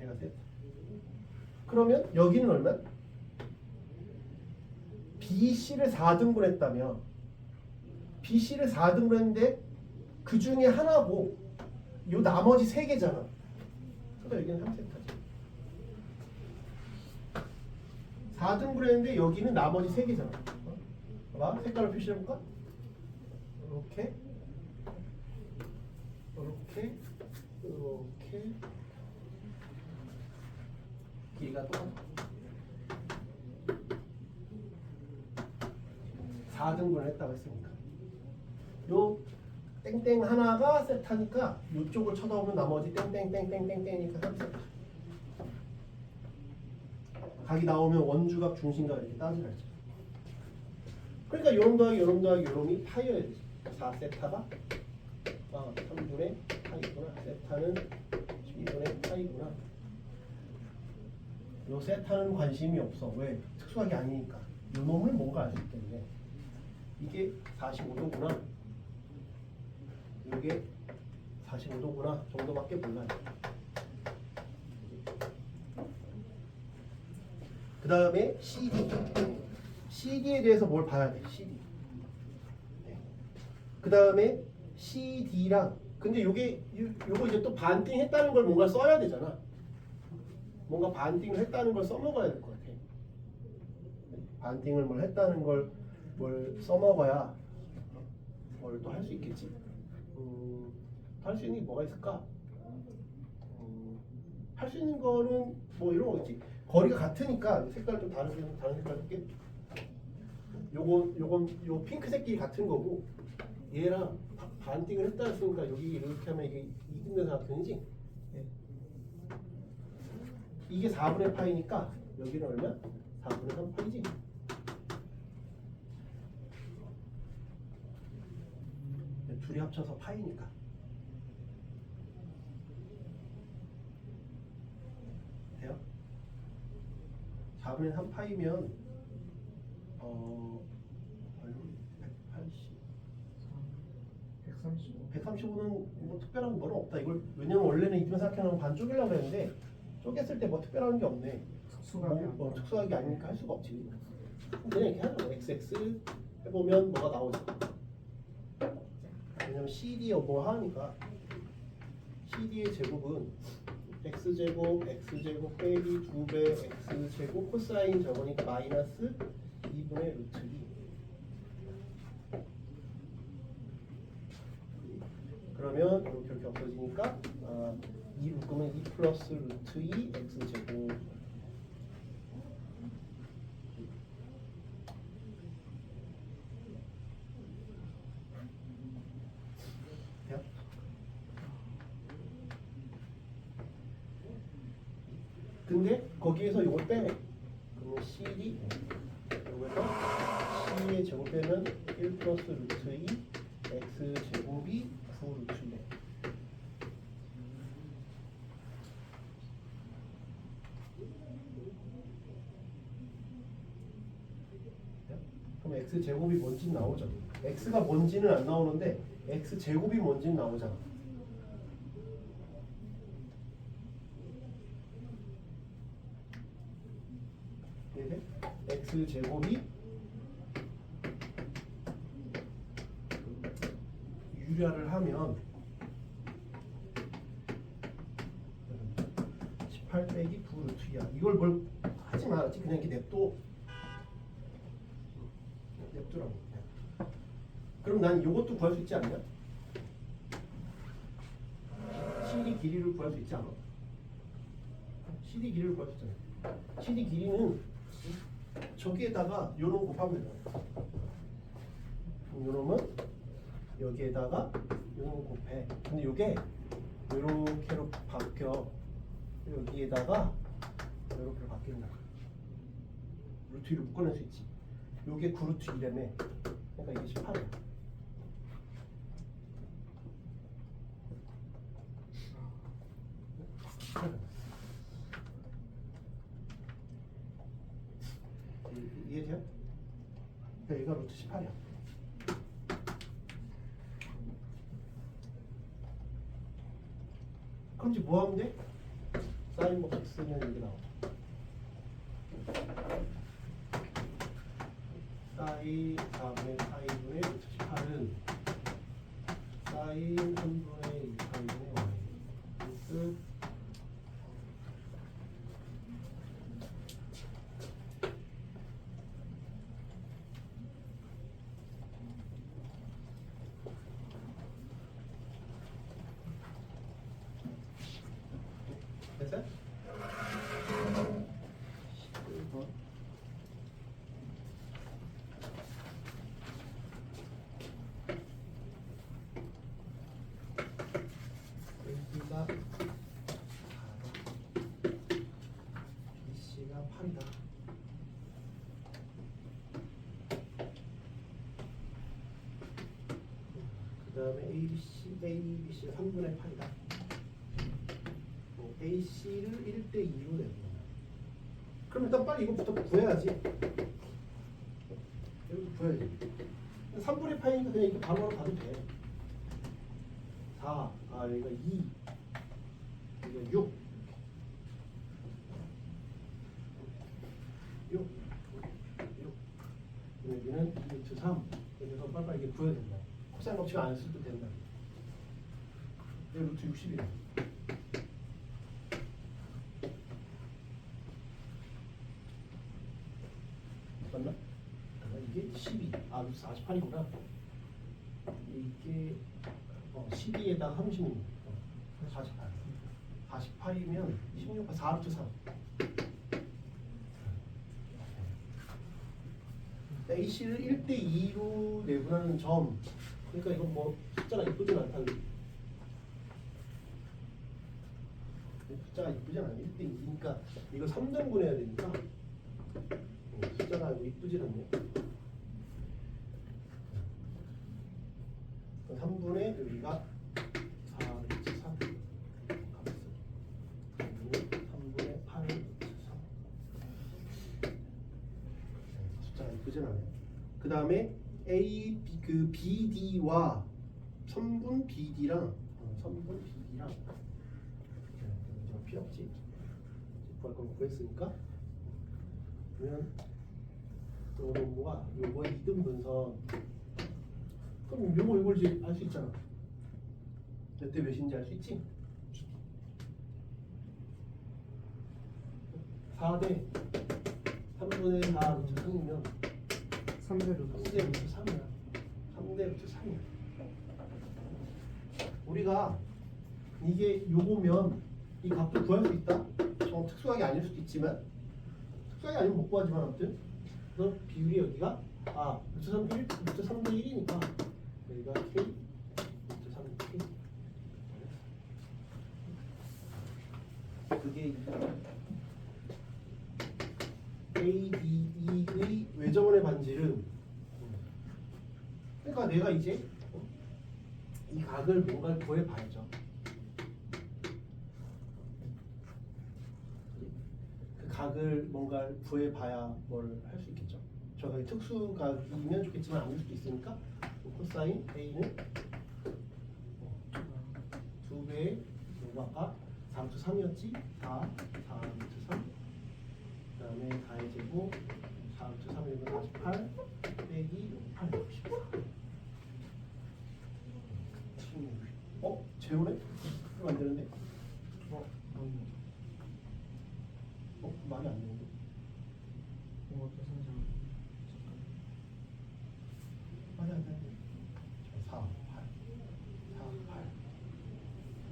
제가 세트. 그러면 여기는 얼마? BC를 4등분 했다면 BC를 4등분 했는데 그 중에 하나고 요 나머지 3개잖아. 그러니까 여기는 3세트지. 4등분 했는데 여기는 나머지 3개잖아. 봐봐. 색깔로 표시해볼까? 이렇게 길이가 똑같아. 4등분을 했다고 했으니까 요 땡땡 하나가 세타니까 요쪽을 쳐다보면 나머지 땡땡땡땡땡땡이니까 3세타. 각이 나오면 원주각 중심각 이렇게 따지라 했죠. 그러니까 요놈 더하기 요놈 더하기 요놈이 파이어야 되지. 4세타가 3분의 파이구나. 세타는 12분의 파이구나. 요 세타는 관심이 없어. 왜? 특수각이 아니니까. 요 놈을 뭔가 알 수 있기 때문에. 이게 45도구나. 이게 45도구나 정도밖에 몰라요. 그 다음에 CD. CD에 대해서 뭘 봐야 돼? CD. 그 다음에 CD랑 근데 요거 이제 또 반띵 했다는 걸 뭔가 써야 되잖아. 뭔가 반띵을 했다는 걸 써먹어야 될 것 같아. 반띵을 뭘 했다는 걸 뭘 써먹어야 뭘 또 할 수 있겠지. 할 수 있는 게 뭐가 있을까? 할 수 있는 거는 뭐 이런 거겠지. 거리가 같으니까 색깔 좀 다른 색깔 할게. 요건 핑크색 길이 같은 거고 얘랑 반띵을 했다 했으니까 여기 이렇게 하면 이게 이등변사각형이지. 예. 이게 4분의 파이니까 여기는 얼마? 4분의 3 파이지. 둘이 합쳐서 파이니까. 돼요? 4분의 3 파이면 180 135. 135는 뭐 특별한 거는 없다. 이걸 왜냐면 원래는 이등변사각형은 반 쪼개려고 했는데 쪼갰을 때 뭐 특별한 게 없네. 특수감이 뭐 특수하게 아니니까 할 수가 없지. 그냥 이렇게 하죠. XX 해보면 뭐가 나오죠. 왜냐면 CD 뭐 하니까 CD의 제곱은 x제곱 x제곱 빼기 2배 x제곱 코사인 저거니까 마이너스 2분의 루트 2. 그러면 이렇게 없어지니까 2 묶으면 2 플러스 루트 2 x제곱. 돼요? 근데 거기에서 요걸 빼네. 그러면 CD 요거에서 C의 제곱 빼면 1 플러스 루트 2 x 제곱이 9 루트네. 그럼 x 제곱이 뭔지 나오죠. x가 뭔지는 안 나오는데 x 제곱이 뭔지는 나오잖아. 이해돼? x 제곱이 유리화를 하면 18 빼기 9 루트 2야. 이걸 뭘 하지 말았지. 그냥 이렇게 냅두라고. 그럼 난 이것도 구할 수 있지 않냐? CD 길이를 구할 수 있지 않아? CD 길이를 구할 수 있잖아. CD 길이는 저기에다가 요놈 곱하면 돼. 요놈은 여기에다가 요놈 곱해. 근데 요게 요렇게로 바뀌어. 여기에다가 요렇게로 바뀌는 거야. 루트 2를 묶어낼 수 있지. 요게 9루트 2라며. 그러니까 이게 18이야. 이해돼요? 그러니까 얘가 루트 18이야. 그럼 이제 뭐 하면 돼? 사인 법 x는 이게 나와. 사인 4분의 4분의 루트 18은 사인 3분의 2 4분의 y 플러스 됐어요? 11번. 여기가 4다. BC가 8이다. 그 다음에 ABC가 3분의 8이다. AC를 1대 2로 내는 거야. 그럼 일단 빨리 이거부터 구해야지. 여기서 구해야지. 3분의 파이니까 그냥 이렇게 바로 가도 돼. 4, 여기가 2, 여기가 6, 6, 6. 여기는 2루트 3. 여기서 빨리 이게 구해야 된다. 코사인 법칙 안 써도 된다. 여기 루트 60이야. 맞나? 이게 12. 루트 48이구나. 이게 12에다가 36. 48. 48이면 16, 4루트 3. AC를 1대2로 내분하는 점. 그러니까 이건 뭐 숫자가 이쁘진 않다는 거지. 숫자가 이쁘진 않아. 1대2니까 이거 3등분 해야 되니까 숫자가 이쁘진 않네. 3분의 여기가 4루트 3 값을 3분의 8루트 3 숫자가 이쁘진 않아요. 그 다음에 A, 그 BD와 3분 BD랑 3분 BD랑 이거 필요 없지. 구할 건 구했으니까. 그러면 또 뭐가 요거의 2등 분선. 그럼 요걸 이제 알 수 있잖아. 몇 대 몇인지 알 수 있지? 4대 3분의 4 루트 3이면 3대 루트 3대 루트 3이야. 3대 루트 3이야. 우리가 이게 요거면 이 값도 구할 수 있다. 좀 특수하게 아닐 수도 있지만 특수하게 아니면 못 구하지만 아무튼 그럼 비율이 여기가 루트 3, 1, 루트 3대 1이니까 여기가 K 루트 3K 그게 ADE의 외접원의 반지름. 그러니까 내가 이제 이 각을 뭔가를 구해봐야죠. 그 각을 뭔가를 구해봐야 뭘 할 수 있겠죠. 저가 특수각이면 좋겠지만 아닐 수도 있으니까 코사인 A는 2배의 아까 4루트 3이었지? 4루트 3 그 다음에 4의 제곱 4루트 3이면 48 빼기 8 14 16 재우네? 그럼 안 되는데? 말이 안 되는데? 이것도 상상 말이 안 되는데? 4, 8 4, 8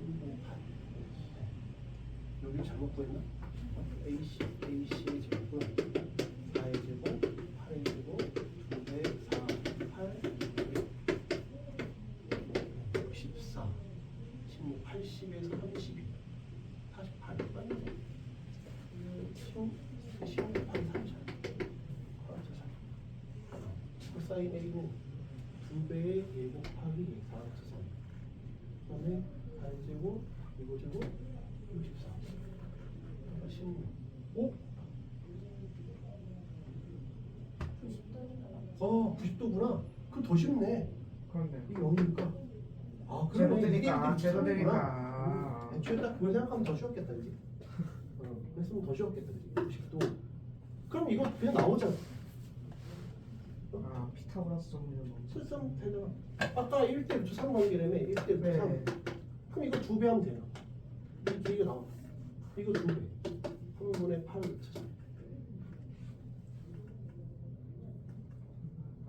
1분의 8 여기 잘못 구했나? AC의 제곱은 4의 제곱 8의 제곱 2배 4, 8 64 16, 80에서 32 48 맞네. 16, 8, 34 코사인 A는 2배의 예곱 곱하기 4루트 3 그 다음에 8제곱 2제곱 64 16 오? 90도구나. 그럼 더 쉽네. 그런데 이게 0이니까. 제로 그러네. 되니까 제로 1대1 되니까 애초에 딱 그걸 생각하면 더 쉬웠겠다, 그지? 그랬으면 더 쉬웠겠다, 그지? 90도. 그럼 이거 그냥 나오잖아. 피타고라스 정리는 너무 쓸쓰면 되잖아. 아까 1대 루트 3 관계라며 1대 루트 네. 3. 그럼 이거 2배 하면 돼요. 이 길이가 나와. 이거 2배. 3분의 8 루트 3.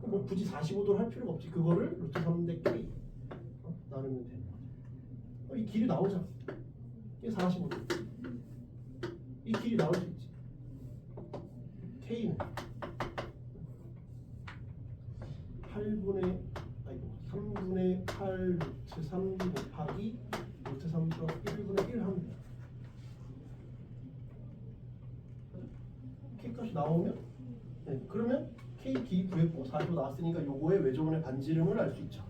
뭐 굳이 45도를 할 필요가 없지. 그거를 루트 3대 K 나누면 되는 거지. 이 길이 나오잖아. 이게 45도. 이 길이 나올 수 있지. K는 3분의 8 루트 3 곱하기 루트 3 플러스 1분의 1 하면 돼. K 값이 나오면 그러면 K 길이 구했고 45 나왔으니까 요거의 외접원의 반지름을 알 수 있죠.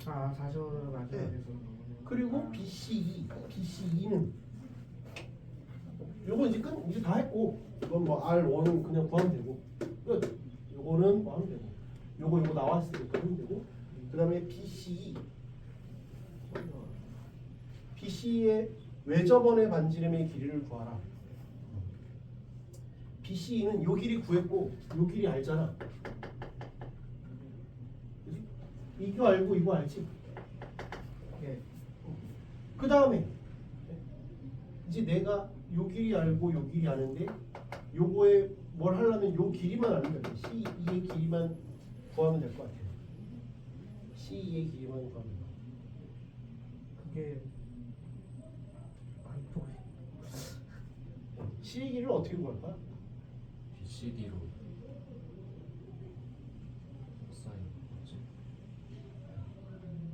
45도를 마지막에 네. 주는 거군요. 그리고 BCE는 요거 이제 이제 다 했고 이건 뭐 R1은 그냥 구하면 되고 끝. 요거는 뭐 하면 되고 요거 나왔으니까 하면 되고 그 다음에 BCE의 외접원의 반지름의 길이를 구하라. BCE는 요 길이 구했고 요 길이 알잖아. 그치? 이거 알고 이거 알지? 예. 그 다음에 이제 내가 요 길이 알고 요 길이 아는데 요거에 뭘 하려면 요 길이만 알면 돼. C2의 길이만 구하면 될 것 같아요. C2의 길이만 구하면 돼. 이게 안 보이. C의 길이를 어떻게 구할까? BCD로 사인 뭐지?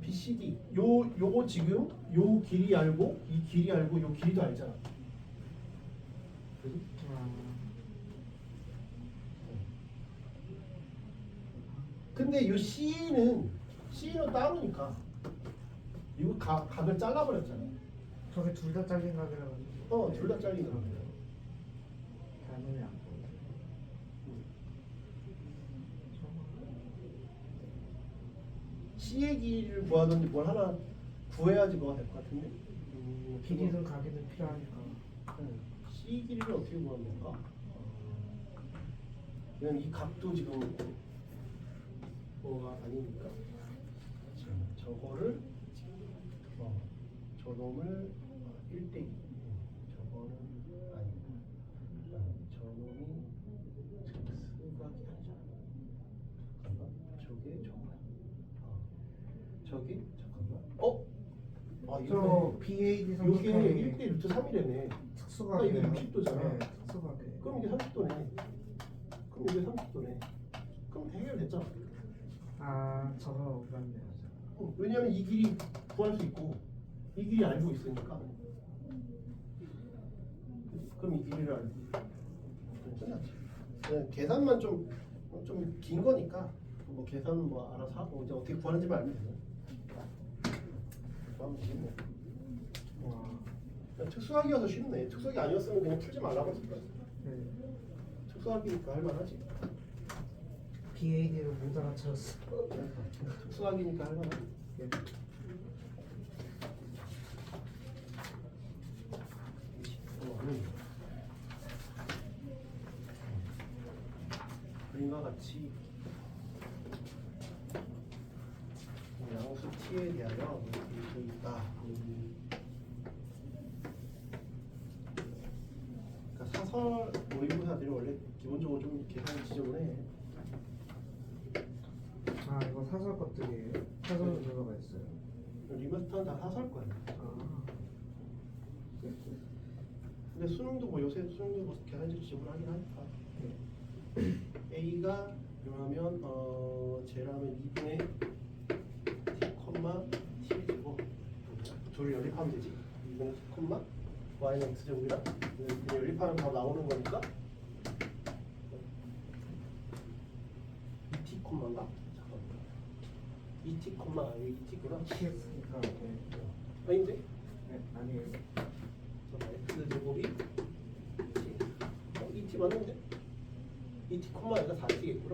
BCD 요거 지금 요 길이 알고 이 길이 알고 요 길이도 알잖아. 그지? 아, 근데 요 C는 따로니까 이거 각을 잘라버렸잖아. 저게 둘 다 잘린 각이라 가지고. 둘 다 잘린 거야. 단면이 안 보여. C의 길이를 구하든지 뭘 하나 구해야지 뭐가 될 것 같은데. 길이든 각이든 필요하니까. C 길이를 어떻게 구하면 될까? 그냥 이 각도 지금 뭐가 아니니까 저거를 저놈을 1대2 저거는 아니고 저놈이 x각이 아니잖아. 잠깐만 저게 저거야. 저게 잠깐만 저 이거 BAD 요게 삼각형이 1대 루트 3이래네. 특수각이에요. 그러니까 이게 60도잖아. 네, 특수각이에요. 그럼 이게 30도네. 그럼 이게 30도네. 그럼 해결됐잖아. 아, 저거 맞네요. 왜냐면 이 길이 구할 수 있고 이 길이 알고 있으니까. 그럼 이 길이를 알고 그럼 끝났지. 그냥 계산만 좀 긴 거니까 뭐 계산은 뭐 알아서 하고 이제 어떻게 구하는지만 알면 되잖아. 구하면 되겠네. 와. 특수학이어서 쉽네. 특수학이 아니었으면 그냥 풀지 말라고 했을 거야. 네. 특수학이니까 할만하지. BAD를 못 알아채웠어. 특수학이니까 할만하지. 네. 그림과 같이 양수 t에 대하여 이렇게 있다. 그러니까 사설 모의고사들이 원래 기본적으로 좀 계산이 지저분해. 아, 이거 사설 것들이에요? 사설 들어가 있어요. 리마스터는 다 사설 거야. 아, 근데 수능도 뭐 요새 수능도 뭐 계산이 지저분하긴 하니까. 네. A가 그러면 제라면 2분의 t, t 제곱 둘을 연립하면 되지. 2분의 t, y는 x 제곱이라 연립하면 다 나오는 거니까 2t, 가 잠깐만 2t, 여기 2t구나. TX니까. 네. 아닌데? 네, 아니에요. 잠깐만 x 제곱이 t 2t 맞는데? 2t, 얘가 4t겠구나.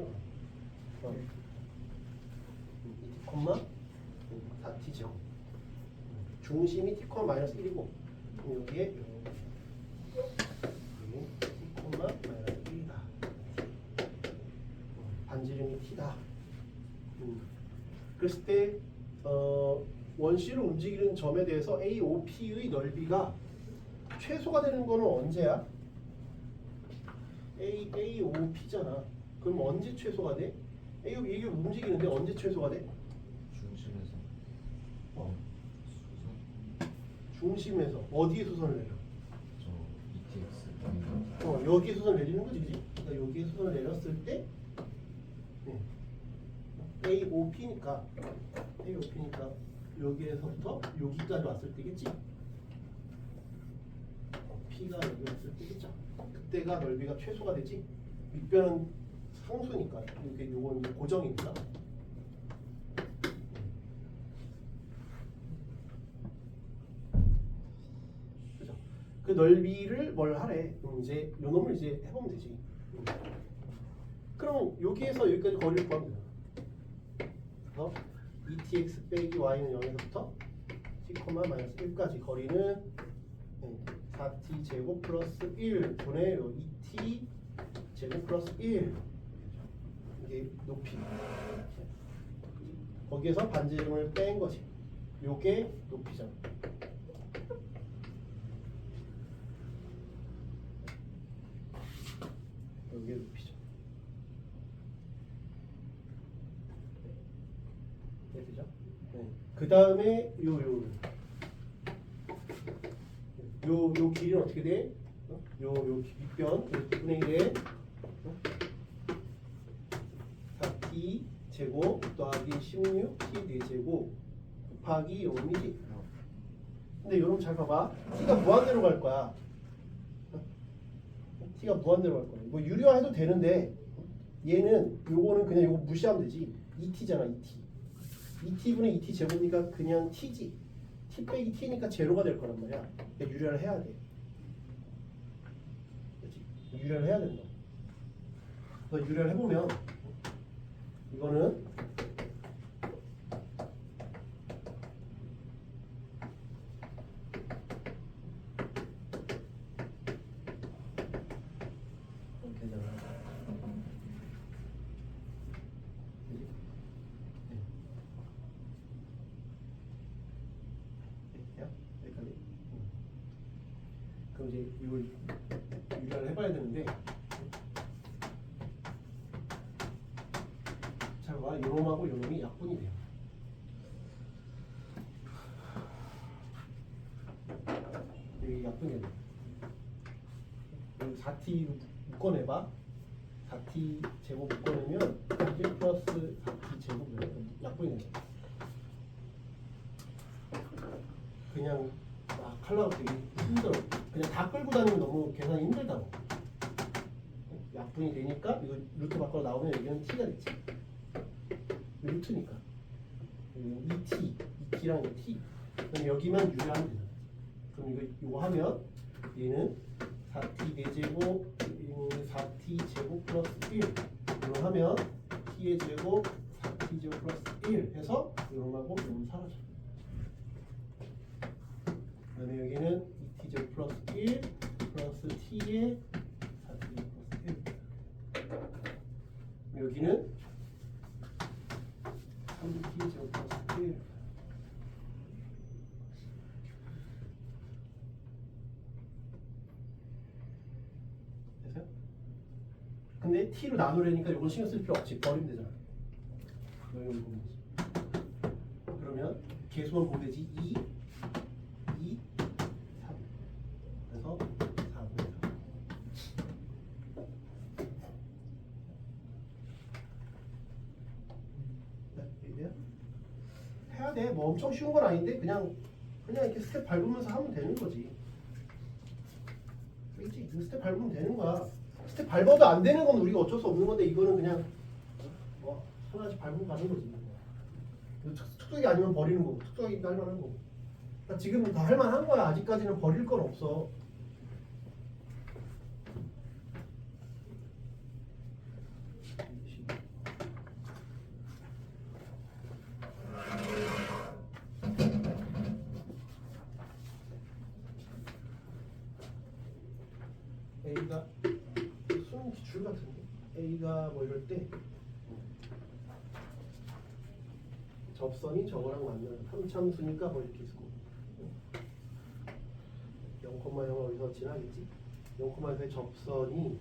네. 2t, 4t 제곱. 중심이 t, 마이너스 1이고 여기에 t, 마이너스 1이다. 반지름이 t다. 그랬을 때 원시를 움직이는 점에 대해서 AOP의 넓이가 최소가 되는 거는 언제야? AOP잖아. 그럼 언제 최소가 돼? 이게 움직이는데 언제 최소가 돼? 중심에서 수선 중심에서 어디에 수선을 내려? 저 ETX 여기에 수선을 내리는 거지, 그지? 그러니까 여기에 수선을 내렸을 때 AOP니까 여기에서부터 여기까지 왔을 때겠지? P가 여기 왔을 때겠죠? 그때가 넓이가 최소가 되지? 윗변은 상수니까 이렇게 요건 이제 고정이니까. 그죠? 그 넓이를 뭘 하래? 이제 요 놈을 이제 해보면 되지. 그럼 여기에서 여기까지 거리를 구하면 되잖아. 그래서 2tx 빼기 y는 0에서부터 t, 마이너스 1까지 거리는 4t 제곱 플러스 1 분의 2t 제곱 플러스 1 이게 높이. 거기에서 반지름을 뺀 거지. 요게 높이잖아. 요게 높이죠. 네, 되죠? 네. 그 다음에 요 요 길이는 어떻게 돼? 요 밑변 2분의 1에 4t 제곱 더하기 16t 4제곱 곱하기 요놈이지. 근데 요놈 잘 봐봐. t가 무한대로 갈 거야. t가 무한대로 갈 거야. 뭐 유리화해도 되는데 얘는 요거는 그냥 요거 무시하면 되지. 2t잖아 2t. 2t분의 2t 제곱이니까 그냥 t지. t 빼기 t니까 제로가 될 거란 말이야. 그러니까 유리화를 해야 돼. 그렇지? 유리화를 해야 된다. 그래서 유리화를 해보면 이거는 이렇게 되잖아. 그지? 네. 야? 여기까지? 그럼 이제 이걸 유리화를 해봐야 되는데 잘 봐. 요놈하고 요놈이 약분이 돼요. 여기 약분이 돼요. 여기 4t 묶어내봐. 4t 제곱 묶어내면 1 플러스 4t 제곱이에요. 약분이 돼요. 그냥 막 하려고 되게 힘들어. 그냥 다 끌고 다니면 너무 계산이 힘들다고. 약분이 되니까 이거 루트 바꿔 나오면 여기는 t가 됐지. 루트니까. 2t랑 t. 그럼 여기만 유리하면 되잖아. 그럼 이거 하면 얘는 4t 4제곱 4t 제곱 플러스 1 이거 하면 t의 제곱 4t 제곱 플러스 1 해서 이놈하고 이놈 사라져. 그 다음에 여기는 2t 제곱 플러스 1 플러스 t의 4t 제곱 플러스 1 여기는 3t 제곱 플러스 1 됐어요? 근데 t로 나누려니까 이건 신경 쓸 필요 없지. 버리면 되잖아. 여기 보면 되지. 그러면 개수만 보면 되지. 2 3 그래서 4분의 4 해야 돼. 뭐 엄청 쉬운 건 아닌데 그냥 이렇게 스텝 밟으면서 하면 되는 거지. 그렇지? 그 스텝 밟으면 되는 거야. 스텝 밟아도 안 되는 건 우리가 어쩔 수 없는 건데 이거는 그냥 뭐 하나씩 밟고 가는 거지. 특수하게 아니면 버리는 거고 특수하게 할 만한 거고. 그러니까 지금은 다 할 만한 거야. 아직까지는 버릴 건 없어. A가 수능 기출 같은데 A가 뭐 이럴 때 접선이 저거랑 만나는 함참수니까 뭐 이렇게 있고 0,0 어디서 지나겠지? 0,0의 접선이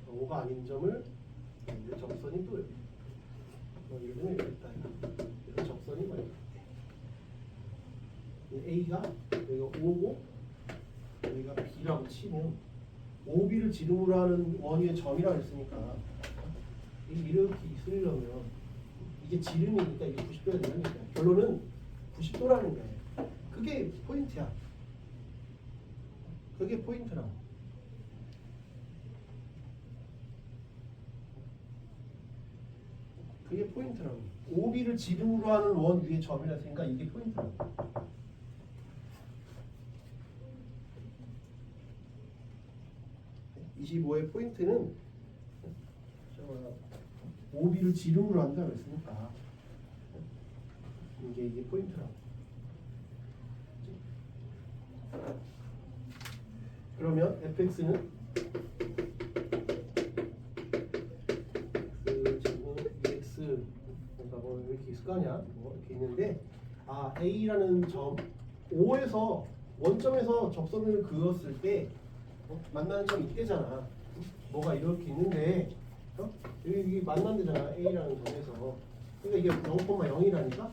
5가 아닌 점을 이제 접선이 또 여기 예를 들면 여기 있다. 그래서 접선이 뭐 이렇게 A가 여기가 5고 여기가 B라고 치면 OB를 지름으로 하는 원위의 점이라고 했으니까 이렇게 있으려면 이게 지름이니까 이게 90도가 되니까 결론은 90도라는 거예요. 그게 포인트야. 그게 포인트라고. 그게 포인트라고. OB를 지름으로 하는 원 위의 점이라 했으니까 이게 포인트라고. 25의 포인트는 OB를 지름으로 한다고 했으니까 이게 포인트라고. 그러면 fx는 x제곱 2x 그러니까 뭐 이렇게 있을 거 아니야? 뭐 이렇게 있는데 A라는 점 O에서 원점에서 접선을 그었을 때 만나는 점이 이때잖아. 뭐가 이렇게 있는데 여기 만난 데잖아. A라는 점에서. 그러니까 이게 0,0이라니까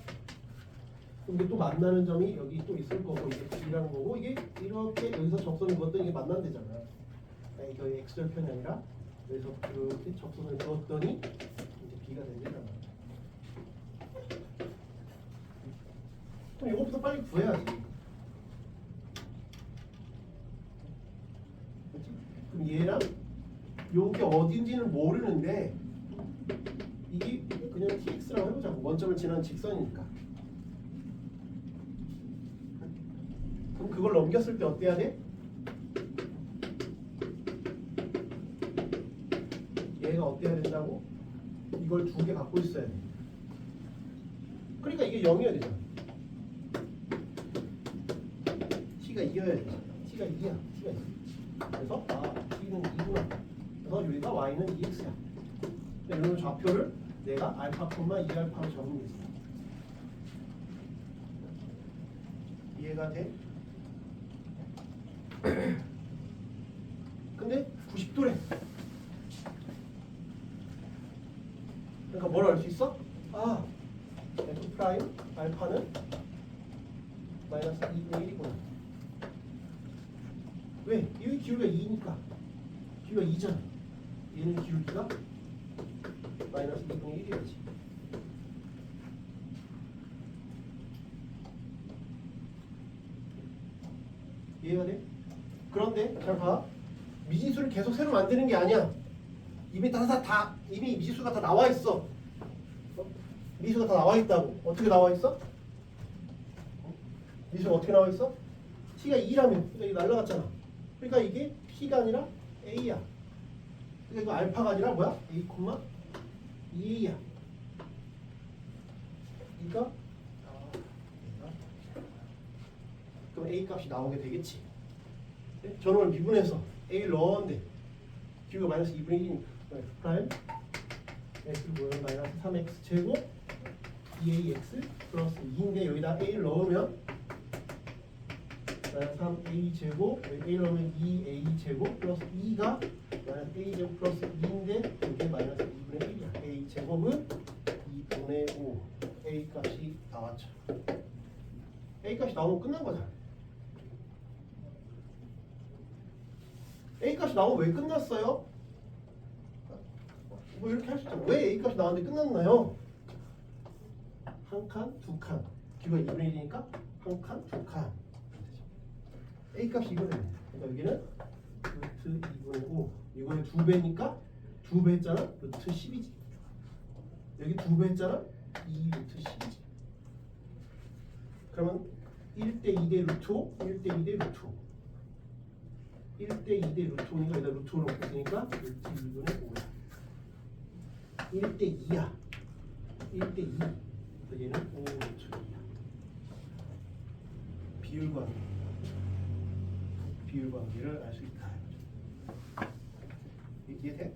그럼 이게 또 만나는 점이 여기 또 있을 거고 이게 B라는 거고 이게 이렇게 여기서 접선을 그었더니 이게 만난대잖아. 아니 저희 X절편이 아니라 여기서 이렇게 접선을 그었더니 이제 B가 된대잖아. 그럼 이것부터 빨리 구해야지. 그렇지? 그럼 얘랑 요게 어딘지는 모르는데 이게 그냥 tx라고 해보자고. 원점을 지나는 직선이니까. 그럼 그걸 넘겼을 때 어때야 돼? 얘가 어때야 된다고? 이걸 두 개 갖고 있어야 돼. 그러니까 이게 0이어야 되잖아. t가 2여야 되잖아. t가 2야. t가 2. 그래서 t는 2구나. 그래서 여기가 y는 2x야. 이런 좌표를 내가 알파, 2알파로 적으면 되지. 이해가 돼? 근데 90도래. 그러니까 뭘 알 수 있어? F 프라임 알파는 마이너스 2분의 1이구나. 왜? 여기 기울기가 2니까. 기울기가 2잖아. 얘는 기울기가 마이너스 2분의 1이야지. 이해가 돼? 그런데 잘 봐. 미지수를 계속 새로 만드는 게 아니야. 이미 미지수가 다 나와 있어. 미지수가 다 나와 있다고. 어떻게 나와 있어? 미지수가 어떻게 나와 있어? t가 2라면 그러니까 이거 날라갔잖아. 그러니까 이게 p가 아니라 a야. 그러니까 이거 알파가 아니라 뭐야? a, 2a야. 그러니까 그럼 a 값이 나오게 되겠지. 네? 전원을 미분해서 a를 넣었는데 기울기가 마이너스 2분의 1이니까 f 프라임 x를 모여서 마이너스 3x 제곱 2ax 플러스 2인데 여기다 a를 넣으면 마이너스 3a 제곱 a를 넣으면 2a 제곱 플러스 2가 마이너스 a 제곱 플러스 2인데 이게 마이너스 2분의 1이야. a 제곱은 2분의 5 a 값이 나왔죠. a 값이 나오면 끝난 거잖아. a 값이 나오면 왜 끝났어요? 뭐 이렇게 할 수 있잖아. 왜 a 값이 나왔는데 끝났나요? 한 칸, 두 칸. 기울기가 2분의 1이니까 한 칸, 두 칸. a 값이 이거네. 그러니까 여기는 루트 2분의 5. 이거의 2배니까 2배 했잖아. 루트 10이지. 여기 2배 했잖아. 2 루트 10이지. 그러면 1대 2대 루트 5, 1대 2대 루트 5. 1대 2대 루트 5니까 여기다 루트 5를 넣고 있으니까 루트 2분의 5야. 1대 2야. 1대 2. 그래서 얘는 5 루트 2야. 비율관계를 알 수 있다. 이해돼?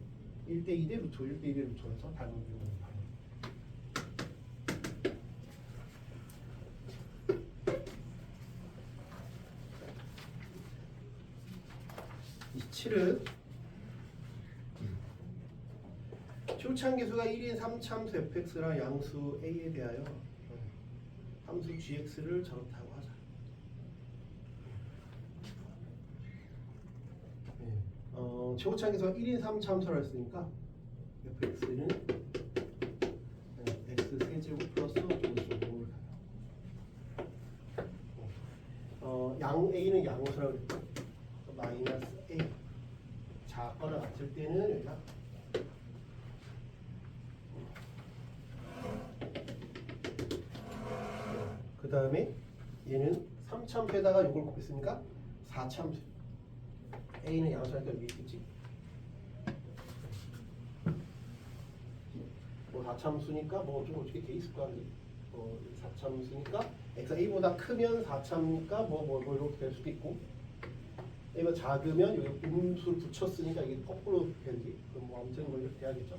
1대 2대 루트 5, 1대 2대 루트 5에서 닮은 비율관계. 이 7은 초창계수가 1인 3참수 fx랑 양수 a에 대하여 함수 gx를 저렇다고 하자. 최고차계수가 1인 3참수를 했으니까 fx는 x 세제곱 플러스 5제곱을 양 a는 양수라고 그랬고 마이너스 a 작거나 같을 때는 여기다 그 다음에 얘는 3참수에다가 요걸 곱했으니까 4참수. a는 양수니까 여기 있겠지. 뭐 4참수니까 뭐 좀 어떻게 돼 있을 거 아니지. 4참수니까 x가 a보다 크면 4참이니까 뭐 이렇게 될 수도 있고 a보다 작으면 여기 음수를 붙였으니까 이게 거꾸로 되지. 그럼 뭐 아무튼 뭐 이렇게 돼야겠죠.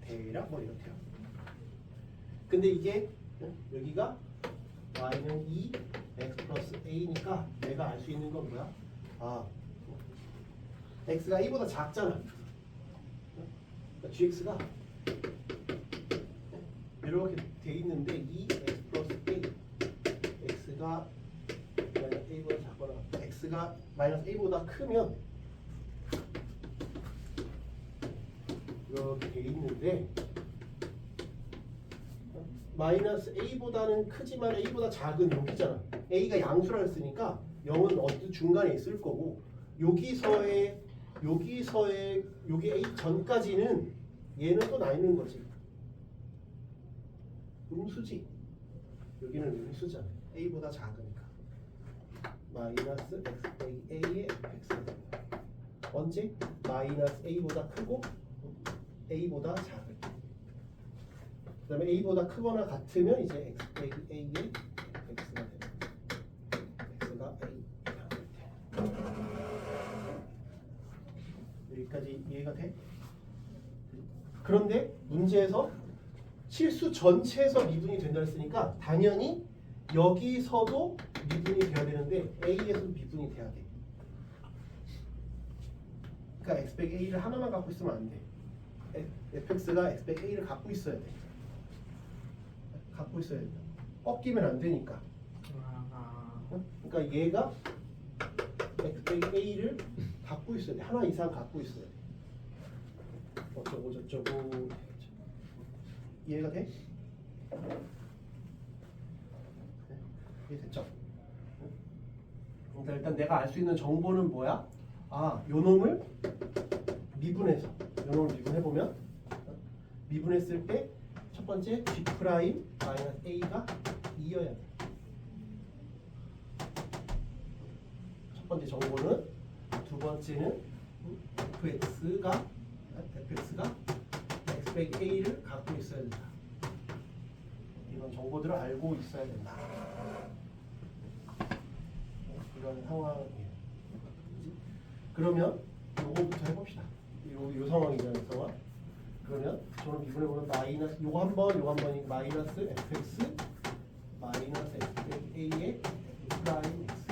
대략 뭐 이렇게요. 근데 이게 여기가 y는 2 x 플러스 a니까 내가 알 수 있는 건 뭐야? x가 a보다 작잖아. 그러니까 gx가 이렇게 돼 있는데 이 x 플러스 a x가 마이너스 a보다 작거나 x가 마이너스 a보다 크면 이렇게 돼 있는데 마이너스 a보다는 크지만 a보다 작은 여기잖아. a가 양수라 했으니까 0은 어디 중간에 있을 거고 여기서의 여기 a 전까지는 얘는 또 나 있는 거지. 음수지. 여기는 음수잖아. a보다 작으니까. 마이너스 x 빼기 a의 fx가 됩니다. 언제? 마이너스 a보다 크고 a보다 작을 때. 그 다음에 a보다 크거나 같으면 이제 x 빼기 a의 x가 됩니다. x가 a 작을 때. 여기까지 이해가 돼? 그런데 문제에서 실수 전체에서 미분이 된다 했으니까 당연히 여기서도 미분이 돼야 되는데 a에서도 미분이 돼야 돼. 그러니까 x 빼기 a를 하나만 갖고 있으면 안 돼. fx가 x 빼기 a를 갖고 있어야 돼. 갖고 있어야 돼. 꺾이면 안 되니까. 그러니까 얘가 x 빼기 a를 갖고 있어야 돼. 하나 이상 갖고 있어야 돼. 어쩌고 저쩌고. 이해가 돼? 이해됐죠? 일단 내가 알 수 있는 정보는 뭐야? 아, 요 놈을 미분해서 요 놈을 미분해보면 미분했을 때 첫 번째 g 프라임 마이너스 a가 2여야 돼. 첫 번째 정보는 두 번째는 fx가 x 빼기 a를 갖고 있어야 된다. 이런 정보들을 알고 있어야 된다. 이런 상황이에요. 그러면 요거부터 해봅시다. 요 상황이잖아요, 상황. 그러면 저는 미분해보면 마이너스 요거 한 번이 마이너스 fx 마이너스 x 빼기 a의 x 프라임 x.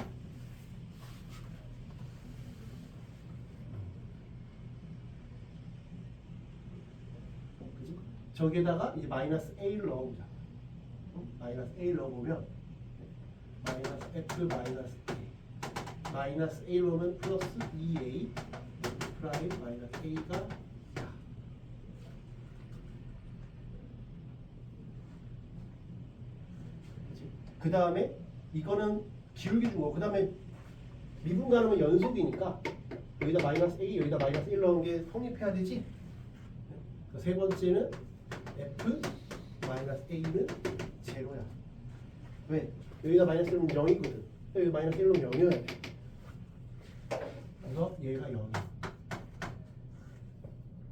그지? 저기에다가 이제 마이너스 a를 넣어보자. 마이너스 a를 넣어보면 마이너스 f 마이너스 a 마이너스 a를 넣으면 플러스 2a 프라임 마이너스 a가 그 다음에 이거는 기울기 준 거. 그 다음에 미분 가능은 연속이니까 여기다 마이너스 a 여기다 마이너스 1 넣은 게 성립해야 되지. 세 번째는 f 마이너스 a는 제로야. 왜? 여기다 마이너스 1은 0이거든. 여기 마이너스 1은 0이어야 돼. 그래서 얘가 0이야.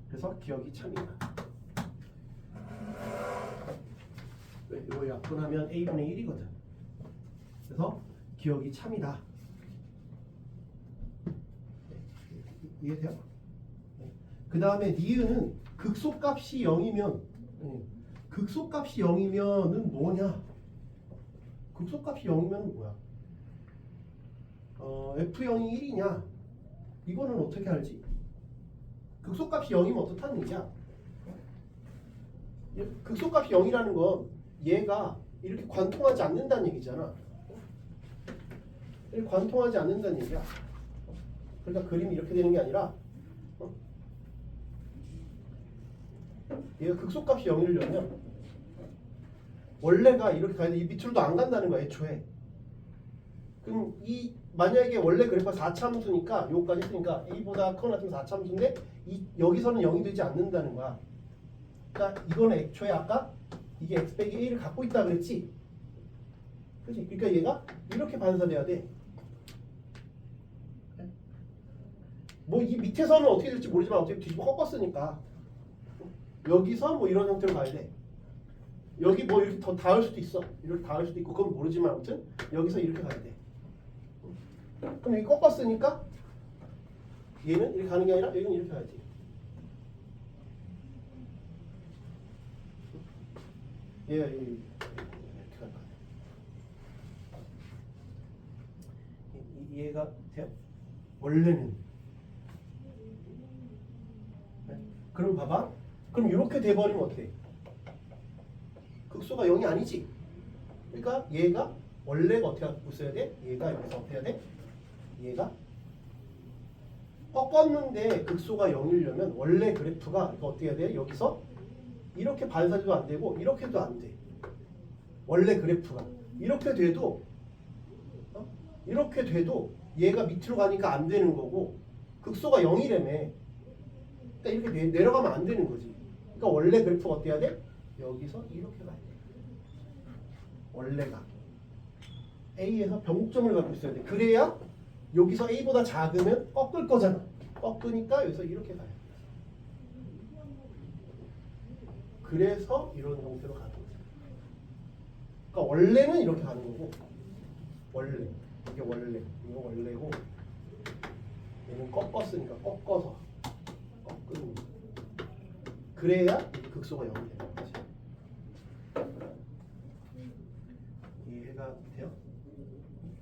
그래서 기억이 참이다. 왜? 이거 약분하면 a분의 1이거든. 그래서 기억이 참이다. 이해돼요? 그 다음에 니은은 극소값이 0이면 극소값이 0이면은 뭐냐? 극소값이 0이면 뭐야? f0이 1이냐? 이거는 어떻게 알지? 극소값이 0이면 어떻다는 얘기야? 극소값이 0이라는 건 얘가 이렇게 관통하지 않는다는 얘기잖아. 이렇게 관통하지 않는다는 얘기야. 그러니까 그림이 이렇게 되는 게 아니라 얘가 극소값이 0이려면 원래가 이렇게 가야 돼. 이 밑으로도 안 간다는 거야, 애초에. 그럼 이 만약에 원래 그래프가 4차함수니까 요까지 했으니까 a보다 크거나 같으면 4차함수인데 여기서는 0이 되지 않는다는 거야. 그러니까 이거는 애초에 아까 이게 x 빼기 a를 갖고 있다 그랬지? 그렇지? 그러니까 얘가 이렇게 반사돼야 돼. 뭐 이 밑에서는 어떻게 될지 모르지만 어차피 뒤집어 꺾었으니까 여기서 뭐 이런 형태로 가야 돼. 여기 뭐 이렇게 더 닿을 수도 있어. 이렇게 닿을 수도 있고 그건 모르지만 아무튼 여기서 이렇게 가야 돼. 그럼 여기 꺾었으니까 얘는 이렇게 가는 게 아니라 여기는 이렇게 가야지. 얘가 이렇게 갈 거야. 이해가 돼요? 원래는. 네? 그럼 봐봐. 그럼 이렇게 돼버리면 어떻게? 극소가 0이 아니지. 그러니까 얘가 원래가 어떻게 갖고 있어야 돼? 얘가 여기서 어떻게 해야 돼? 얘가 꺾었는데 극소가 0이려면 원래 그래프가 이거 어떻게 해야 돼? 여기서 이렇게 반사도 안 되고 이렇게도 안 돼. 원래 그래프가 이렇게 돼도 이렇게 돼도 얘가 밑으로 가니까 안 되는 거고 극소가 0이라며. 그러니까 이렇게 내려가면 안 되는 거지. 그러니까 원래 그래프가 어때야 돼? 여기서 이렇게 가야 돼. 원래가 A에서 변곡점을 갖고 있어야 돼. 그래야 여기서 A보다 작으면 꺾을 거잖아. 꺾으니까 여기서 이렇게 가야 돼. 그래서 이런 형태로 가는 거지. 그러니까 원래는 이렇게 가는 거고 원래 이게 원래 이거 원래고 얘는 꺾었으니까 꺾어서 꺾은 그래야 극소가 0이 되는 거지. 이해가 돼요?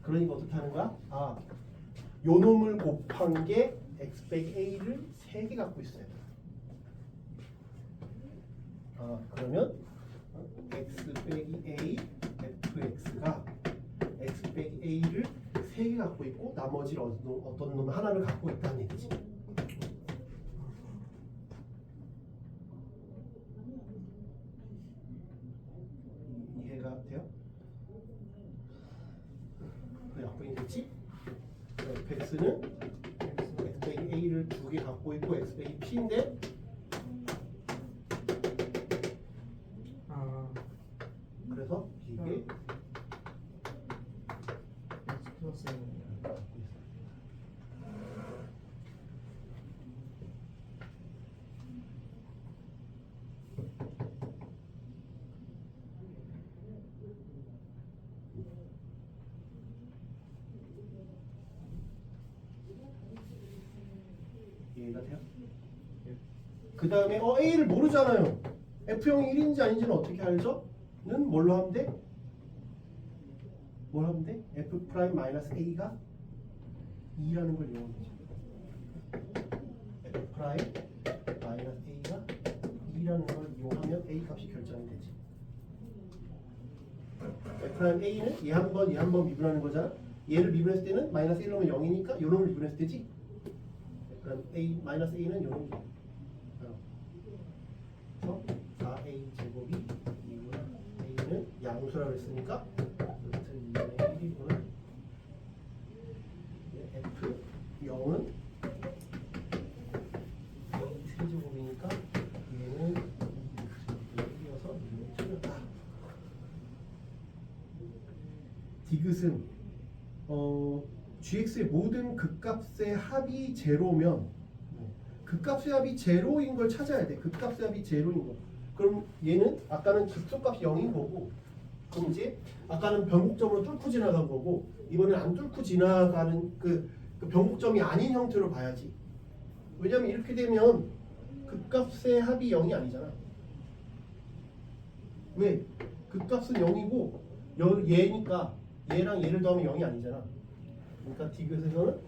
그러니까 어떻게 하는 거야? 아, 요 놈을 곱한 게 x 빼기 a를 3개 갖고 있어야 돼. 아, 그러면 x 빼기 a fx가 x 빼기 a를 3개 갖고 있고 나머지를 어떤 놈 하나를 갖고 있다는 얘기지. 이해가 돼요? 그 약분이 됐지? fx는 x 빼기 a를 2개 갖고 있고 x 빼기 p인데 그래서 이게 X 플러스 갖고 있어요. 이해가 돼요? 그 다음에 A를 모르잖아요. F형이 1인지 아닌지는 어떻게 알죠? 는 뭘로 하면 돼? 뭘 하면 돼? F 프라임 마이너스 A가 2라는 걸 이용하면 되죠. F 프라임 마이너스 A가 2라는 걸 이용하면 A 값이 결정이 되지. F 프라임 A는 얘 한 번 미분하는 거잖아. 얘를 미분했을 때는 마이너스 1 넣으면 0이니까 요 놈을 미분했을 때지. 그럼 A 마이너스 A는 요 놈이. 그래서 4A 제곱이 2구나 A는 양수라고 했으니까 루트 2분의 1이구나. F 0은 A 세제곱이니까 얘는 1이어서 2는 틀렸다. 디귿은 gx의 모든 극값의 합이 제로면 극값의 합이 제로인 걸 찾아야 돼. 극값의 합이 제로인 거. 그럼 얘는 아까는 극소값이 0인 거고 그럼 이제 아까는 변곡점으로 뚫고 지나간 거고 이번엔 안 뚫고 지나가는 그 변곡점이 아닌 형태로 봐야지. 왜냐면 이렇게 되면 극값의 합이 0이 아니잖아. 왜? 극값은 0이고 얘니까 얘랑 얘를 더하면 0이 아니잖아. 그러니까 디귿에서는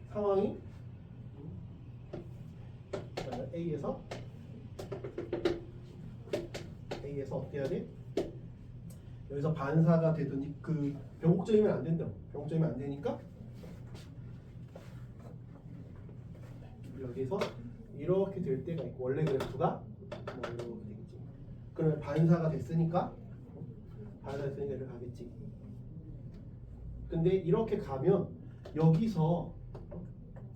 상황이 A에서 어때야 돼? 여기서 반사가 되든지 그 변곡점이면 안 된다. 변곡점이 안 되니까 여기서 이렇게 될 때가 있고 원래 그래프가 뭐 이렇게 되겠지. 그러면 반사가 됐으니까 이렇게 가겠지. 근데 이렇게 가면 여기서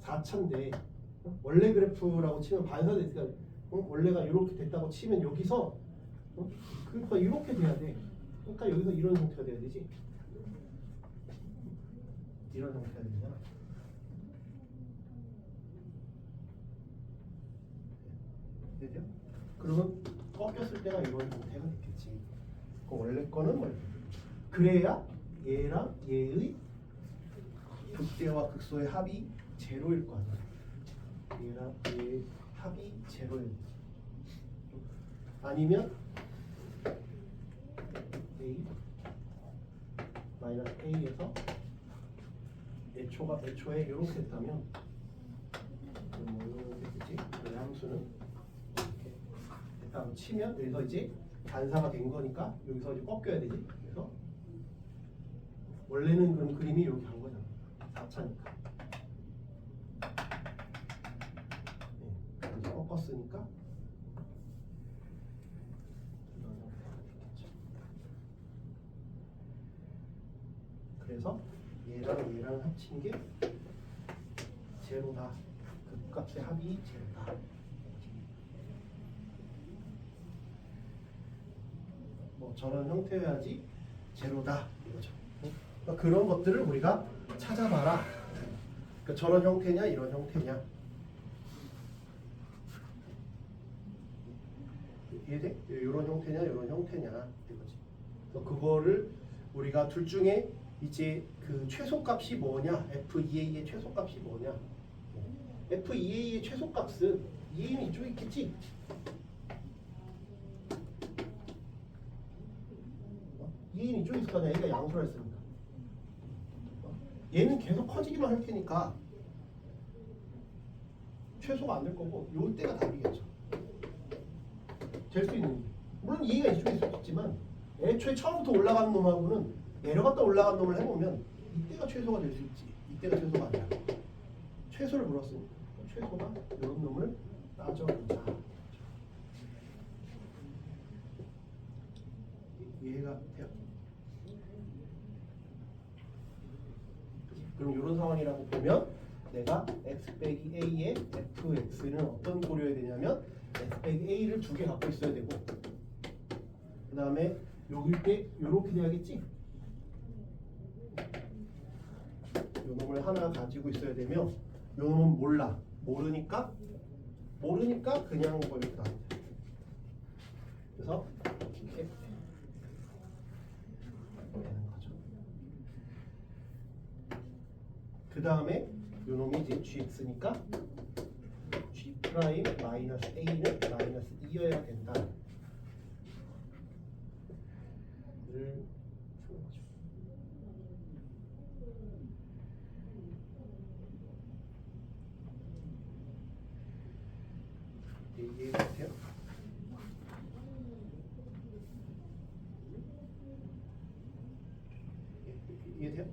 4차인데 원래 그래프라고 치면 반사됐으니까 원래가 이렇게 됐다고 치면 여기서 그러니까 이렇게 돼야 돼. 그러니까 여기서 이런 형태가 돼야 되지. 이런 형태가 되잖아. 되죠? 그러면 꺾였을 때가 이런 형태가 됐겠지. 그 원래 거는 원래. 그래야 얘랑 얘의 극대와 극소의 합이 제로일 거 아니야. 얘랑 얘의 합이 제로일 거지. 아니면 A 마이너스 A에서 애초에 이렇게 했다면 뭐 이렇게 됐지? 그 함수는 이렇게 됐다고 치면 여기서 이제 반사가 된 거니까 여기서 이제 꺾여야 되지. 그래서 원래는 그럼 그림이 이렇게 간 거잖아. 4차니까. 네, 이제 꺾었으니까 이런 형태가 되겠죠. 그래서 얘랑 합친 게 제로다. 극값의 합이 제로다. 뭐 저런 형태여야지 제로다 이거죠. 그러니까 그런 것들을 우리가 찾아봐라. 그러니까 저런 형태냐 이런 형태냐. 이해돼? 이런 형태냐 이런 형태냐 이거지. 그래서 그거를 우리가 둘 중에 이제 그 최소값이 뭐냐, F2A의 최소값이 뭐냐. F2A의 최소값은 2A는 이쪽에 있겠지. 얘는 이쪽에 있을 거 아니야. 얘가 양수라 했으니까. 얘는 계속 커지기만 할 테니까 최소가 안 될 거고 요 때가 답이겠죠. 될 수 있는 게. 물론 얘가 이쪽에 있을 수 있지만 애초에 처음부터 올라가는 놈하고는 내려갔다 올라간 놈을 해보면 이때가 최소가 될 수 있지. 이때가 최소가 아니야. 최소를 물었으니까 최소가 이런 놈을 따져보자. 이해가 돼요? 그럼 이런 상황이라고 보면 내가 x 빼기 a의 fx는 어떤 고려해야 되냐면 x 빼기 a를 두 개 갖고 있어야 되고 그 다음에 여길 때 이렇게 돼야겠지? 요 놈을 하나 가지고 있어야 되며 요 놈은 몰라. 모르니까 그냥 뭐 이렇게 나와요. 그래서 이렇게 되는 거죠. 그 다음에 요 놈이 이제 gx니까 g 프라임 마이너스 a는 마이너스 2여야 된다. 를 푸는 거죠. 이해 같아요? 이해돼요?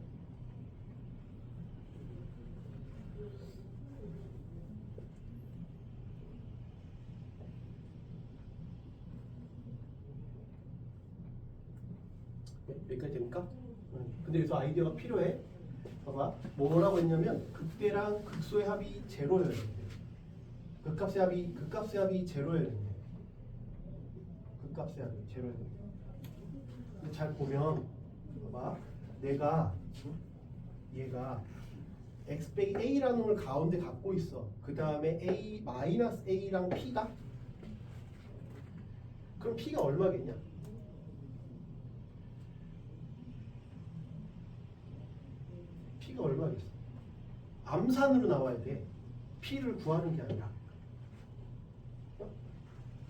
여기까지 됩니까? 근데 여기서 아이디어가 필요해. 봐봐. 뭐라고 했냐면 극대랑 극소의 합이 제로여야 돼. 극값의 합이 제로여야 돼. 극값의 합이 제로여야 돼. 근데 잘 보면 봐봐. 얘가 x 빼기 a라는 걸 가운데 갖고 있어. 그 다음에 a 마이너스 a랑 p다. 그럼 p가 얼마겠냐? p가 얼마겠어? 암산으로 나와야 돼. p를 구하는 게 아니라.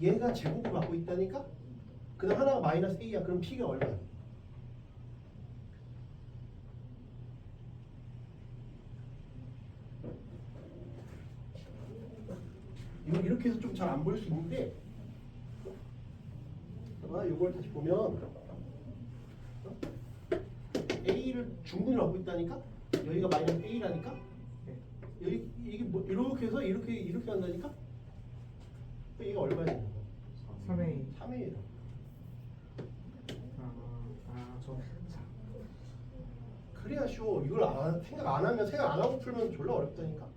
얘가 제곱을 갖고 있다니까? 그다음 하나가 마이너스 a야. 그럼 p가 얼마야? 이거 이렇게 해서 좀 잘 안 보일 수 있는데 이걸 다시 보면 a를 중근을 갖고 있다니까? 여기가 마이너스 a라니까? 여기 이게 뭐 이렇게 해서 이렇게 한다니까? 얘가 얼마야 되는 거? 3A 3a라. 그래야 쉬워. 이걸 생각 안 하고 풀면 졸라 어렵다니까.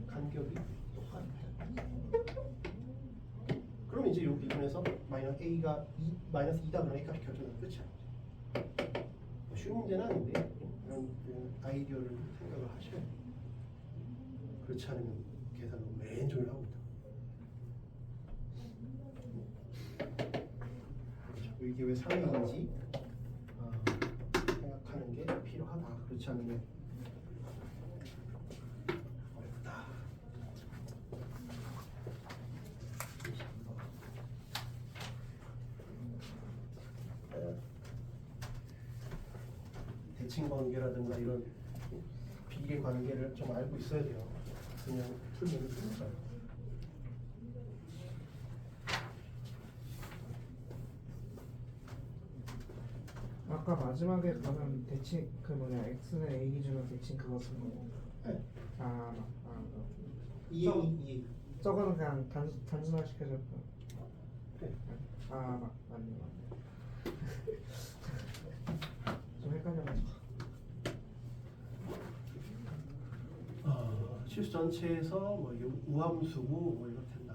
간격이 똑같아. 그럼 이제 이 부분에서 마이너스 a가 마이너스 2다 그러면 a값이 결정되면 끝이야. 뭐 쉬운 문제는 아닌데 이런 아이디어를 생각을 하셔야 돼요. 그렇지 않으면 계산을 왼쪽을 하고 있다. 그렇죠. 이게 왜 3A인지 생각하는 게 필요하다. 그렇지 않으면 어렵다. 대칭 관계라든가 이런 비례 관계를 좀 알고 있어야 돼요. 그냥 풀면 끝나요. 아까 마지막에 그러면 대칭 그 뭐냐 x는 a 기준으로 대칭 그거 쓴 거고. 네. 이 저거는 그냥 단순화 시켜줬고. 네. 맞네. 좀 헷갈려가지고. 실수 전체에서 뭐 이게 우함수고 뭐 이렇게 된다.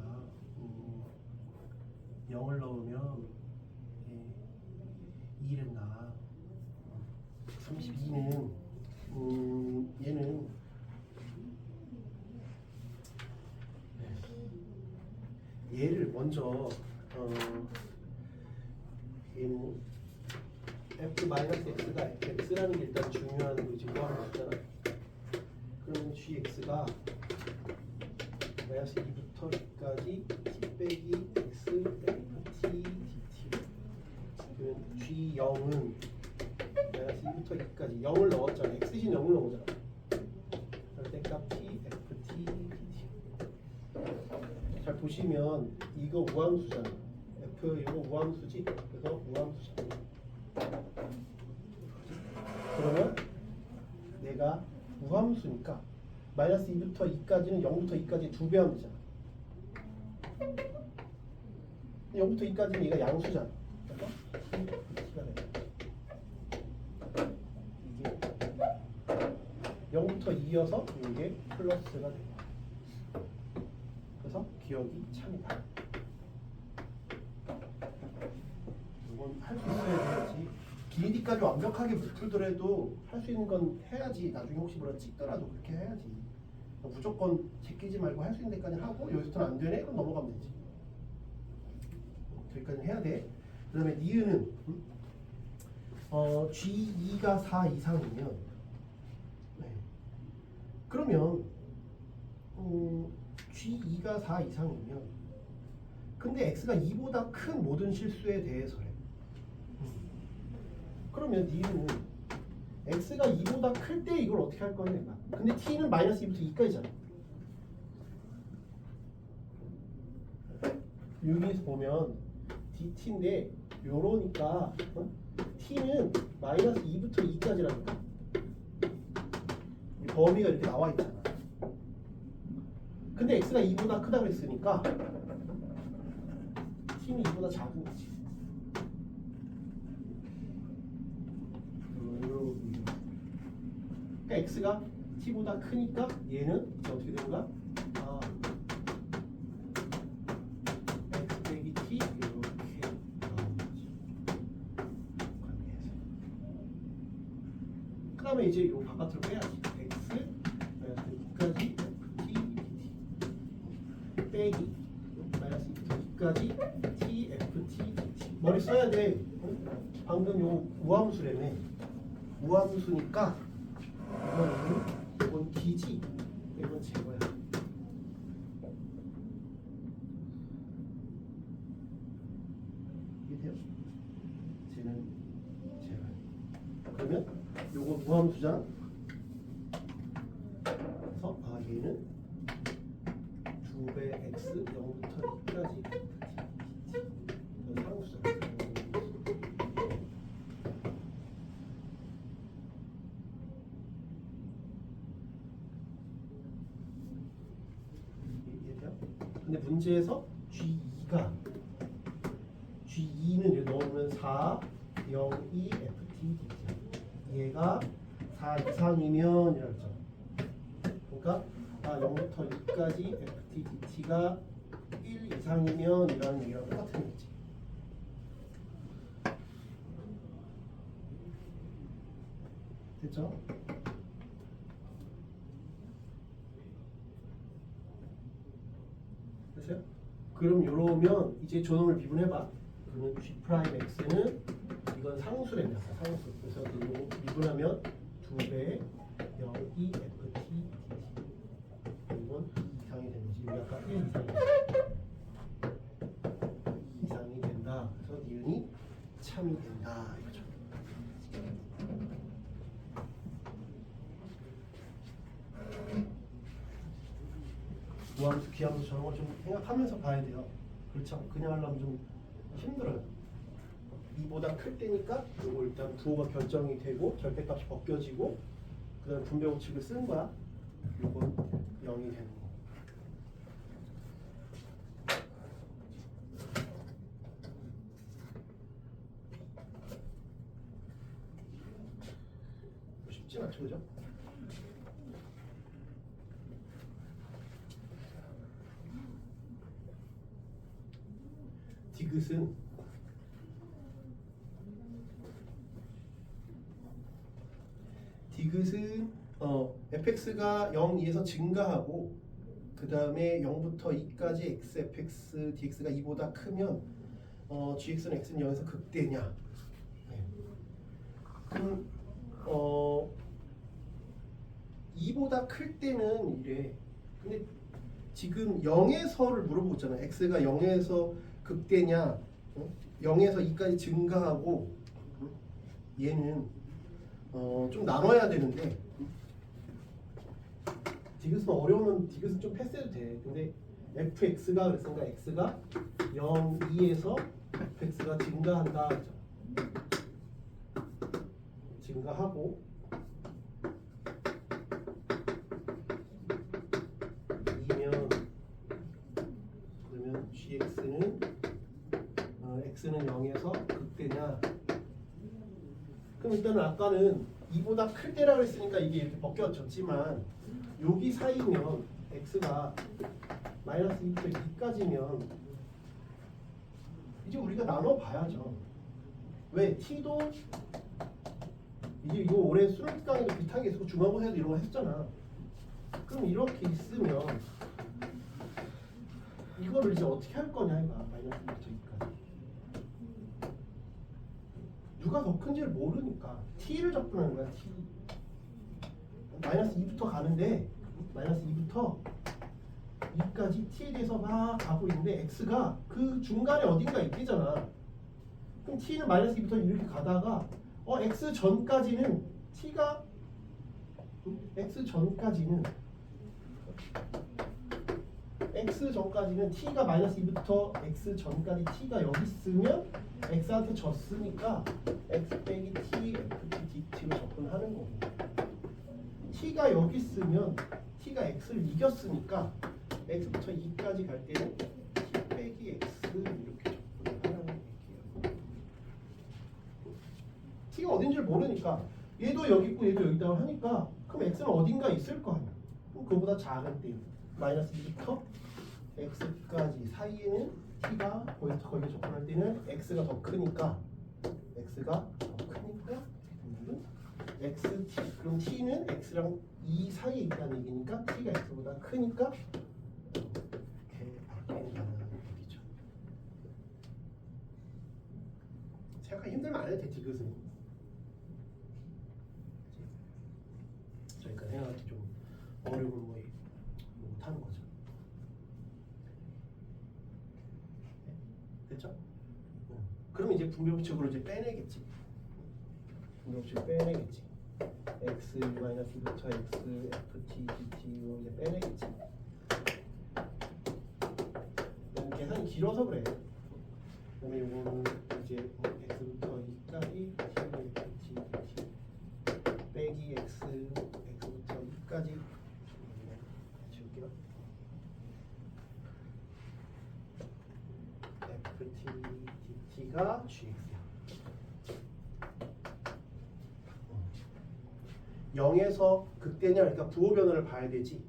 0을 넣으면 2 된다. 32는 얘는 얘를 먼저 얘는 f-x가 x라는 게 일단 중요한 거 지금 뭐하는 거 있잖아. 그러면 gx가 마이너스 2부터 2까지 t 빼기 x f t dt. 그러면 g0은 마이너스 2부터 2까지 0을 넣었잖아. x 대신 0을 넣었잖아. 그럴 때 값 t f t dt. 잘 보시면 이거 우함수잖아. f 이거 우함수지. 그래서 우함수잖아. 그러면 내가 우함수니까 마이너스 2부터 2까지는 0부터 2까지 2배 하면 되잖아. 0부터 2까지는 얘가 양수잖아. 그래서 t가 돼. 이게 0부터 2여서 이게 플러스가 돼. 그래서 기억이 참이다. 이건 할 수 있어야 돼야지. 기니디까지 완벽하게 못 풀더라도 할 수 있는 건 해야지. 나중에 혹시 뭐라 찍더라도 그렇게 해야지. 무조건 제끼지 말고 할 수 있는 데까지 하고 여기서는 안 되네? 그럼 넘어가면 되지. 저기까지 해야 돼. 그 다음에 니은은 G2가 4 이상이면 네. 그러면 G2가 4 이상이면 근데 X가 2보다 큰 모든 실수에 대해서래. 그러면 니는 x가 2보다 클 때 이걸 어떻게 할 거냐? 근데 t는 마이너스 2부터 2까지잖아. 여기서 보면 dt인데 요러니까 t는 마이너스 2부터 2까지라니까. 범위가 이렇게 나와 있잖아. 근데 x가 2보다 크다고 했으니까 t는 2보다 작은 거지. 그러니까 x가 t보다 크니까 얘는 이제 어떻게 되는 거야? x 빼기 t 이렇게 나오는 거지. 관계에서. 그 다음에 이제 이 바깥으로 빼야지. x 마이너스 2까지 ft dt 빼기 마이너스 2까지 t ft dt. 머리 써야 돼. 방금 요 우함수라며. 우함수니까 이건 기지, 이건 제거야. 이해돼요? 쟤는 제거야. 그러면 요거 무함수잖아. 그래서 얘는 2배 x 0부터 2까지 상수잖아. 근데 문제에서 G2는 이렇게 넣으면 4, 0, 2, FT, DT. 얘가 4 이상이면 이라고 했잖아. 그러니까 0부터 2까지 FT, DT가 1 이상이면 이라는 얘기랑 똑같은 거지. 됐죠? 됐어요? 그럼 요러면 이제 저놈을 미분해봐. 그러면 G 프라임 X는 이건 상수랍니다. 상수. 그래서 이거 미분하면 2배 0, 2, FT, DT. 이건 2 이상이 되는지 여기 아까 1 이상이 된다. 그래서 니은이 참이 된다. 이거죠. 무함수, 기함수 저런 걸 좀 생각하면서 봐야 돼요. 그렇죠? 그냥 하려면 좀 힘들어요. 2보다 클 때니까 요거 일단 부호가 결정이 되고 절대값이 벗겨지고 그 다음에 분배 법칙을 쓴 거야. 요건 0이 되는 거. 쉽지 않죠, 그죠? 디귿은 fx가 0, 2에서 증가하고 그 다음에 0부터 2까지 x, fx, dx가 2보다 크면 gx는 x는 0에서 극대냐? 네. 그럼 2보다 클 때는 이래. 근데 지금 0에서를 물어보고 있잖아. x가 0에서 극대냐? 0에서 2까지 증가하고 얘는 좀 나눠야 되는데 디귿은 어려우면 디귿은 좀 패스해도 돼. 근데 fx가 그랬으니까 x가 0, 2에서 fx가 증가한다 그죠? 증가하고 2면 그러면 gx는 x는 0에서 극대냐? 그럼 일단은 아까는 2보다 클 때라고 했으니까 이게 이렇게 벗겨졌지만 여기 사이면 x가 마이너스 2부터 2까지면 이제 우리가 나눠봐야죠. 왜? t도 이제 이거 올해 수능 강의도 비슷한 게 있었고 중간고사에도 이런 거 했잖아. 그럼 이렇게 있으면 이거를 이제 어떻게 할 거냐 이거 마이너스 2부터 2까지 누가 더 큰지를 모르니까 t를 접근하는 거야. t 마이너스 2부터 가는데 마이너스 2부터 2까지 t에 대해서 막 가고 있는데 x가 그 중간에 어딘가 있대잖아. 그럼 t는 마이너스 2부터 이렇게 가다가 x 전까지는 t가 x 전까지는 t가 마이너스 2부터 x 전까지 t가 여기 있으면 x한테 졌으니까 x 빼기 t, ft, dt로 접근하는 거고 t가 여기 있으면 t가 x를 이겼으니까 x부터 2까지 갈 때는 t 빼기 x 이렇게 접근하라는 얘기예요. t가 어딘지를 모르니까 얘도 여기 있고 얘도 여기 있다고 하니까 그럼 x는 어딘가 있을 거 아니야. 그럼 그거보다 작은 때 마이너스 2부터 x까지 사이에는 t가 거기서 거기에 접근할 때는 x가 더 크니까 x t 그럼 t는 x랑 2 사이에 있다는 얘기니까 t가 x보다 크니까 이렇게 바뀐다는 얘기죠. 생각하기 힘들면 안 해도 돼. 디귿은 그러니까 생각하기 좀 어려운 뭐 못하는 거죠. 됐죠? 그럼 이제 분배법칙으로 이제 빼내겠지. 분배법칙 빼내겠지. x 마이너스 2부터 x ft dt로 이제 빼내겠지. 계산이 길어서 그래. 그다음에 이거는 이제 x부터 2까지 t ft dt 빼기 x부터 2까지 지울게요. ft dt가 gx야. 0에서 극대냐 그러니까 부호 변화를 봐야 되지.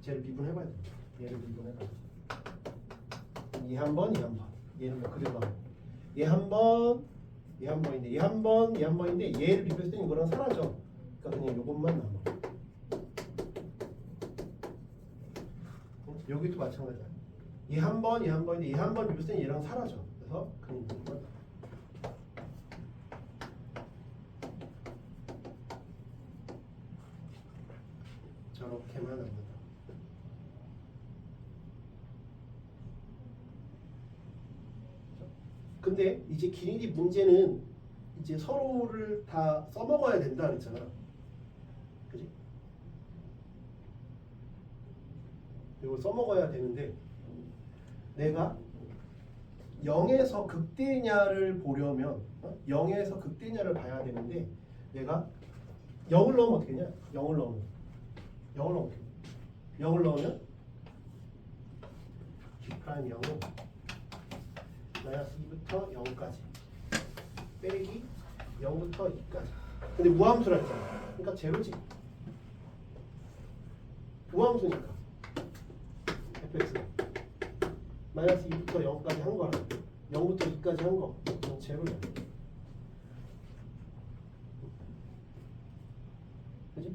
쟤를 미분해봐야 돼. 얘를 미분해봐야지. 얘 한 번, 얘 한 번. 얘는 뭐 그대로 나오고. 얘 한 번, 얘 한 번인데 얘 한 번, 얘 한 번인데 얘를 비교했을 때 이거랑 사라져. 그러니까 그냥 요것만 남아. 여기도 마찬가지야. 얘 한 번, 얘 한 번인데 얘 한 번 비교했을 때 얘랑 사라져. 그래서 그냥 이것만 남아. 저렇게만 남는다. 근데 이제 길이 문제는 이제 서로를 다 써먹어야 된다 그랬잖아. 그지? 이걸 써먹어야 되는데 내가 0에서 극대냐를 보려면 0에서 극대냐를 봐야 되는데 내가 0을 넣으면 어떻게 되냐? 0을 넣으면 0을 넣으면 G 프라임 0은 마이너스 2부터 0까지 빼기 0부터 2까지. 근데 무함수라 했잖아. 그러니까 제로지. 무함수니까 fx 마이너스 2부터 0까지 한 거랑 0부터 2까지 한 거 이건 제로야. 그지?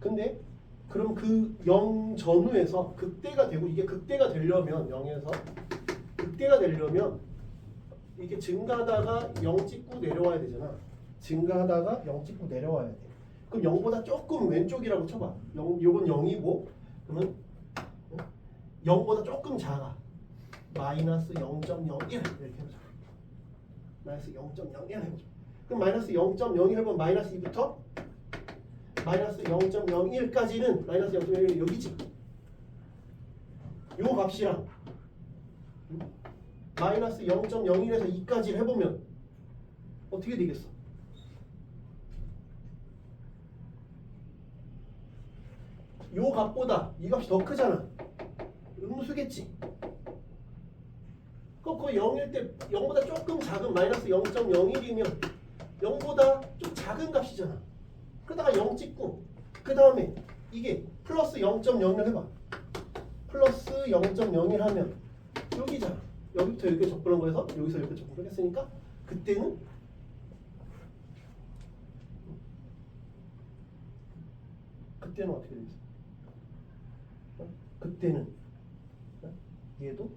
근데 그럼 그 0 전후에서 극대가 되고 이게 극대가 되려면 0에서 극대가 되려면 이게 증가하다가 0 찍고 내려와야 되잖아. 증가하다가 0 찍고 내려와야 돼. 그럼 0보다 조금 왼쪽이라고 쳐봐. 요건 0이고 그러면 0보다 조금 작아. 마이너스 0.01 이렇게 해보자. 마이너스 0.01 해보자. 그럼 마이너스 0.01 해보면 마이너스 2부터 마이너스 0.01까지는 마이너스 0.01이 여기지. 요 값이랑 마이너스 0.01에서 2까지를 해보면 어떻게 되겠어? 요 값보다 이 값이 더 크잖아. 음수겠지. 그 0일 때 0보다 조금 작은 마이너스 0.01이면 0보다 좀 작은 값이잖아. 그러다가 0 찍고 그 다음에 이게 플러스 0.01 해봐. 플러스 0.01 하면 여기잖아. 여기부터 여기가 접근한 거에서 여기서 여기가 접근을 했으니까 그때는 어떻게 되겠어? 그때는 얘도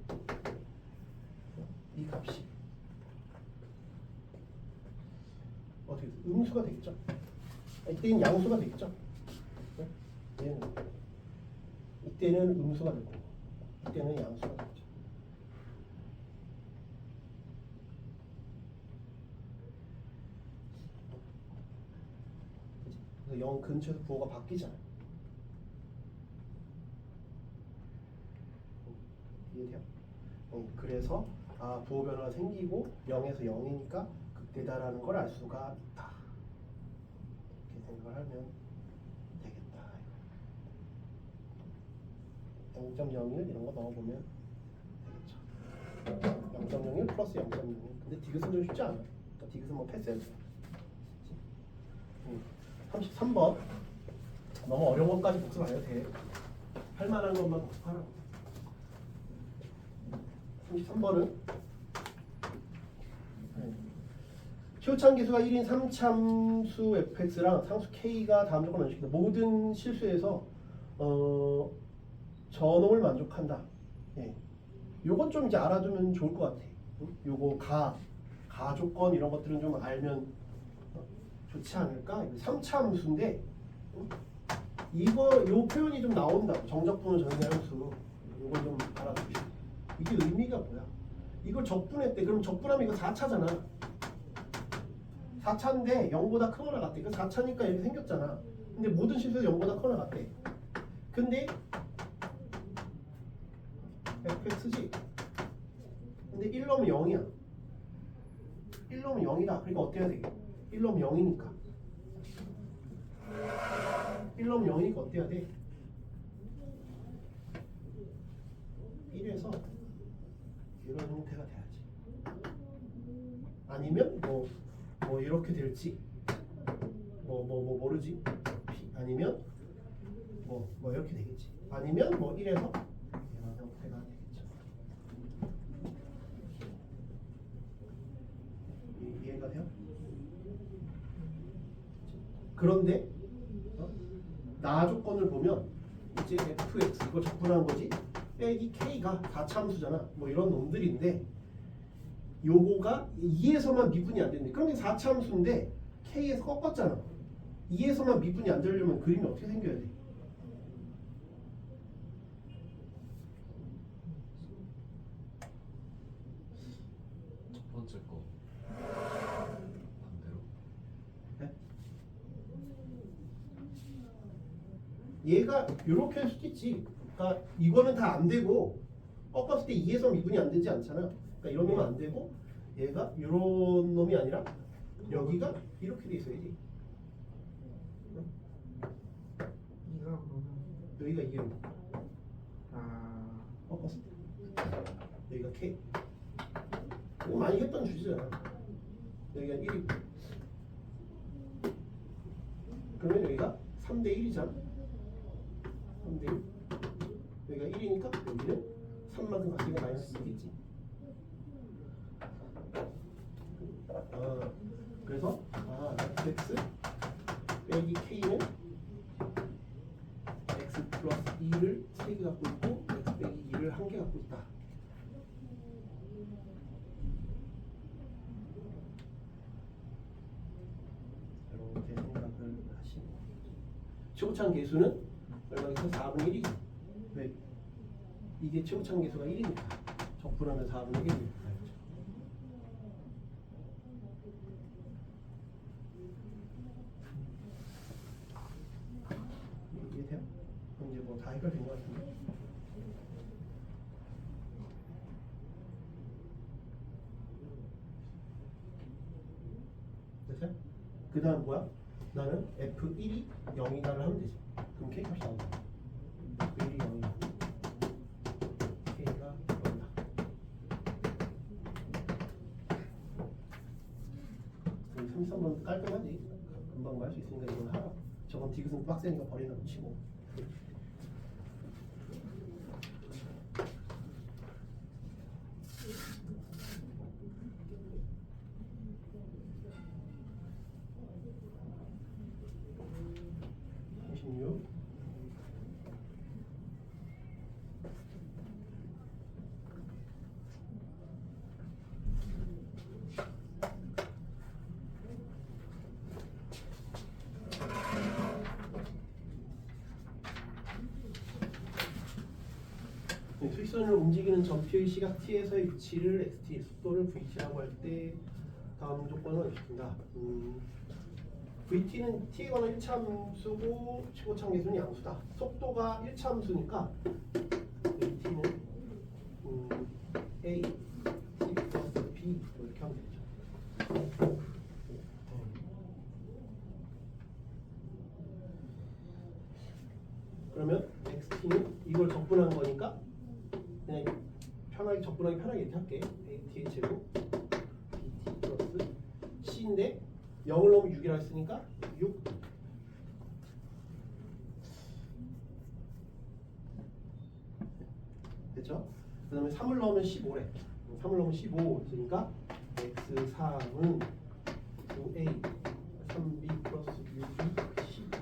이 값이 어떻게 되겠어? 음수가 되겠죠? 이때는 양수가 되겠죠? 얘는 이때는 음수가 될 거고 이때는 양수가 되겠죠. 그래서 0 근처에서 부호가 바뀌잖아. 이해돼요? 그래서 부호 변화가 생기고 0에서 0이니까 극대다라는 걸 알 수가 있다. 이렇게 생각을 하면 되겠다. 0.01 이런 거 넣어보면 되겠죠. 0.01 플러스 0.01. 근데 디귿은 좀 쉽지 않아. 그러니까 디귿은 뭐 패스해도 돼. 33번 너무 어려운 것까지 복습 안 해도 돼. 할 만한 것만 복습하라고. 33번은 최우찬 계수가 1인 3참수 fx랑 상수 k가 다음 조건을 만족시킨다. 모든 실수에서 전홍을 만족한다. 예. 요건 좀 이제 알아두면 좋을 것 같아. 요거 가 조건 이런 것들은 좀 알면 좋지 않을까? 3차함수인데 요 표현이 좀 나온다고. 정적분은 전세함수. 요걸 좀 알아두시고. 이게 의미가 뭐야? 이걸 적분했대. 그럼 적분하면 이거 4차잖아. 4차인데 0보다 크거나 같대. 그 4차니까 이렇게 생겼잖아. 근데 모든 실수에서 0보다 크거나 같대. 근데 fx지. 근데 1 넣으면 0이야. 1 넣으면 0이다. 그러니까 어떻게 해야 되게? 1 넣으면 0이니까. 1 넣으면 0이니까 어떻게 해야 돼? 1에서 이런 형태가 돼야지. 아니면 뭐 이렇게 될지 모르지. 아니면 뭐 이렇게 되겠지. 아니면 1에서 이런 형태가 되겠죠. 이해가 돼요? 그런데 나 조건을 보면 이제 fx 이거 적분한 거지. 빼기 k가 4차함수잖아. 뭐 이런 놈들인데 요거가 2에서만 미분이 안 되는데 그럼 4차함수인데 k에서 꺾었잖아. 2에서만 미분이 안 되려면 그림이 어떻게 생겨야 돼? 첫 번째 거 반대로. 네? 얘가 이렇게 할 수도 있지. 그러니까 이거는 다 안 되고 꺾었을 때 2에서 미분이 안 되지 않잖아. 그러니까 이런 놈은 안 되고 얘가 이런 놈이 아니라 여기가 이렇게 돼 있어야지. 이가 그러면 여기가 2에 아 꺾었을 때 여기가 K. 이거 많이 했던 주제잖아. 여기가 1이고 그러면 여기가 3대 1이잖아. 3대 1. 여기가 1이니까 여기는 3만큼 같으니까 마이너스 2겠지. 그래서 x 빼기 k는 x 플러스 2를 3개 갖고 있고 x 빼기 2를 1개 갖고 있다. 이렇게 생각을 하시면 최고차항 계수는 얼마겠어? 4분의 1이지. 왜? 이게 최고차항 계수가 1이니까 적분하면 4분의 1이니까. 이해돼요? 그럼 이제 뭐 다 해결된 것 같은데. 됐어요? 그 다음 뭐야? 나는 F1이 0이다를 하면 되지. 그럼 K 값이 나온다. F1이 0이고 K가 0이다. 그럼 33번 깔끔하지? 금방 할 수 있으니까 이건 하라. 저건 디귿은 빡세니까 버리는 거 치고. 수직선을 움직이는 점표의 시각 t에서의 위치를 xt, 속도를 vt라고 할 때 다음 조건은 있습니다. vt는 t에 관한 1차 함수고 최고차항 계수는 양수다. 속도가 1차 함수니까 vt는 a t 플러스 b 이렇게 하면 되죠. 그러면 xt는 이걸 적분한 거니까 그냥 적분하기 편하게 이렇게 할게. AT의 제곱 BT 플러스 C인데 0을 넣으면 6이라고 했으니까 6. 됐죠? 그 다음에 3을 넣으면 15래. 3을 넣으면 15 있으니까 X3은 9A 3B 플러스 6B 15.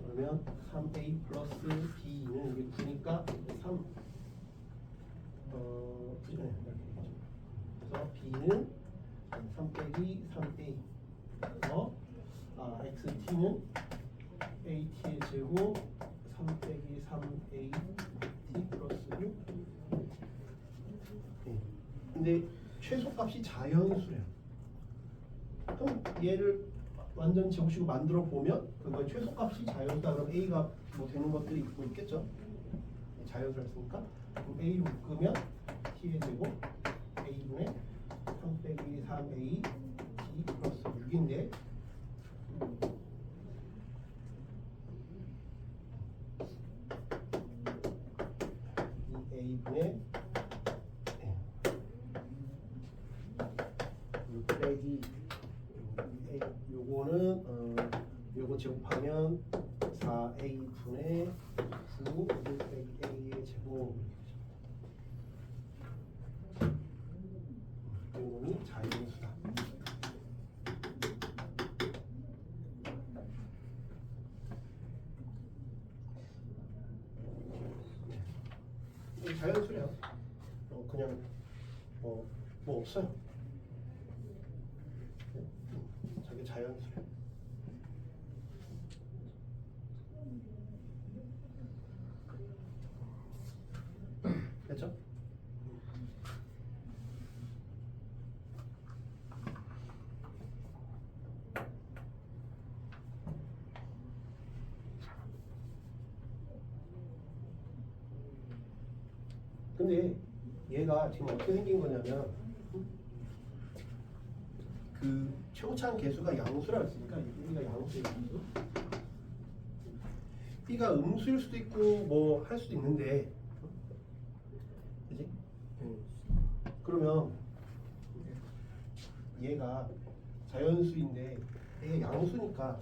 그러면 3A 플러스 B는 이게 9니까 3 그래서 B는 3 빼기 3A XT는 AT의 제곱 3 빼기 3A T 플러스 6. 근데 최소값이 자연수래요. 그럼 얘를 완전 제곱식으로 만들어 보면 그거의 최소값이 자연수다. 그럼 A가 뭐 되는 것들이 있겠죠. 자연수였으니까 그럼 A를 묶으면 T의 제곱 A분의 3 빼기 3A T 플러스 6인데 이 A분의 6 빼기 요거는 요거 제곱하면 4A 분의 9 빼기 A의 제곱 요놈이 자연수다. 이 자연수래요. 그냥 뭐 없어요. 자기 자연수래. 됐죠? 근데 얘가 지금 어떻게 생긴 거냐면 그 최고차항 계수가 양수라고 했으니까 여기가 양수예요. 양수. B가 음수일 수도 있고 뭐 할 수도 있는데, 그지? 그러면 얘가 자연수인데 얘가 양수니까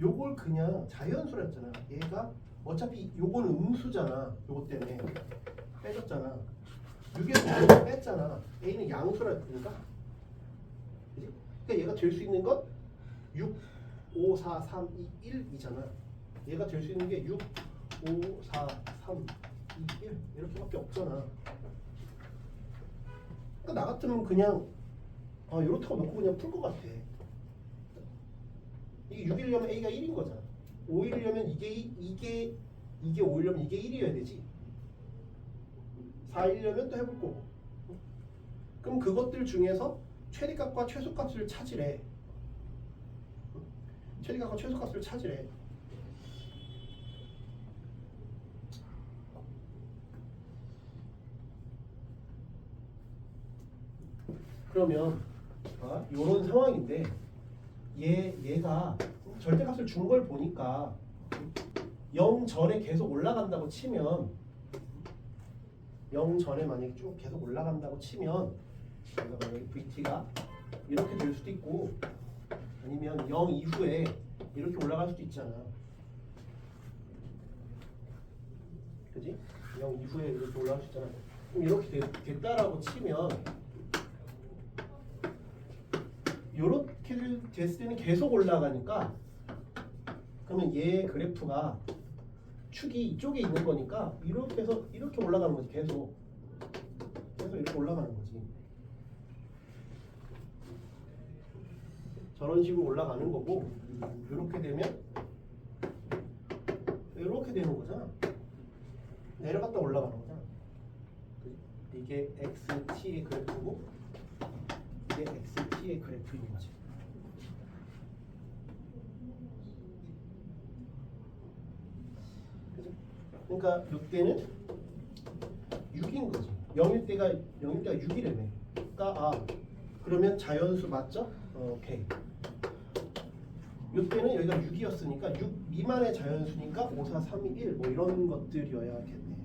요걸 그냥 자연수라 했잖아. 얘가 어차피 요거는 음수잖아. 요거 때문에 빼줬잖아. 6에서 뺐잖아. A는 양수라 했으니까, 그지? 그러니까 얘가 될 수 있는 건 6, 5, 4, 3, 2, 1이잖아. 얘가 될 수 있는 게 6, 5, 4, 3, 2, 1 이렇게밖에 없잖아. 그러니까 나 같으면 그냥 이렇다고 놓고 그냥 풀 것 같아. 이게 6이려면 A가 1인 거잖아. 5이려면 이게 5이려면 이게 1이어야 되지. 4이려면 또 해볼 거고. 그럼 그것들 중에서 최대값과 최소값을 찾으래. 최대값과 최소값을 찾으래. 그러면 이런 상황인데 얘가 절대값을 준 걸 보니까 0 전에 계속 올라간다고 치면 0 전에 만약에 쭉 계속 올라간다고 치면 만약에 VT가 이렇게 될 수도 있고 아니면 0 이후에 이렇게 올라갈 수도 있잖아. 그지? 0 이후에 이렇게 올라갈 수 있잖아. 그럼 이렇게 됐다라고 치면 이렇게 됐을 때는 계속 올라가니까 그러면 얘 그래프가 축이 이쪽에 있는 거니까 이렇게 해서 이렇게 올라가는 거지. 계속 이렇게 올라가는 거지. 저런 식으로 올라가는 거고 이렇게 되면 이렇게 되는 거잖아. 내려갔다 올라가는 거잖아. 이게 XT의 그래프고 이게 XT의 그래프인 거지. 그죠? 그러니까 이때는 6인 거지. 0일 때가 6이라며. 그러니까 그러면 자연수 맞죠? 오케이. 이때는 여기가 6이었으니까 6 미만의 자연수니까 5, 4, 3, 2, 1 뭐 이런 것들이어야겠네.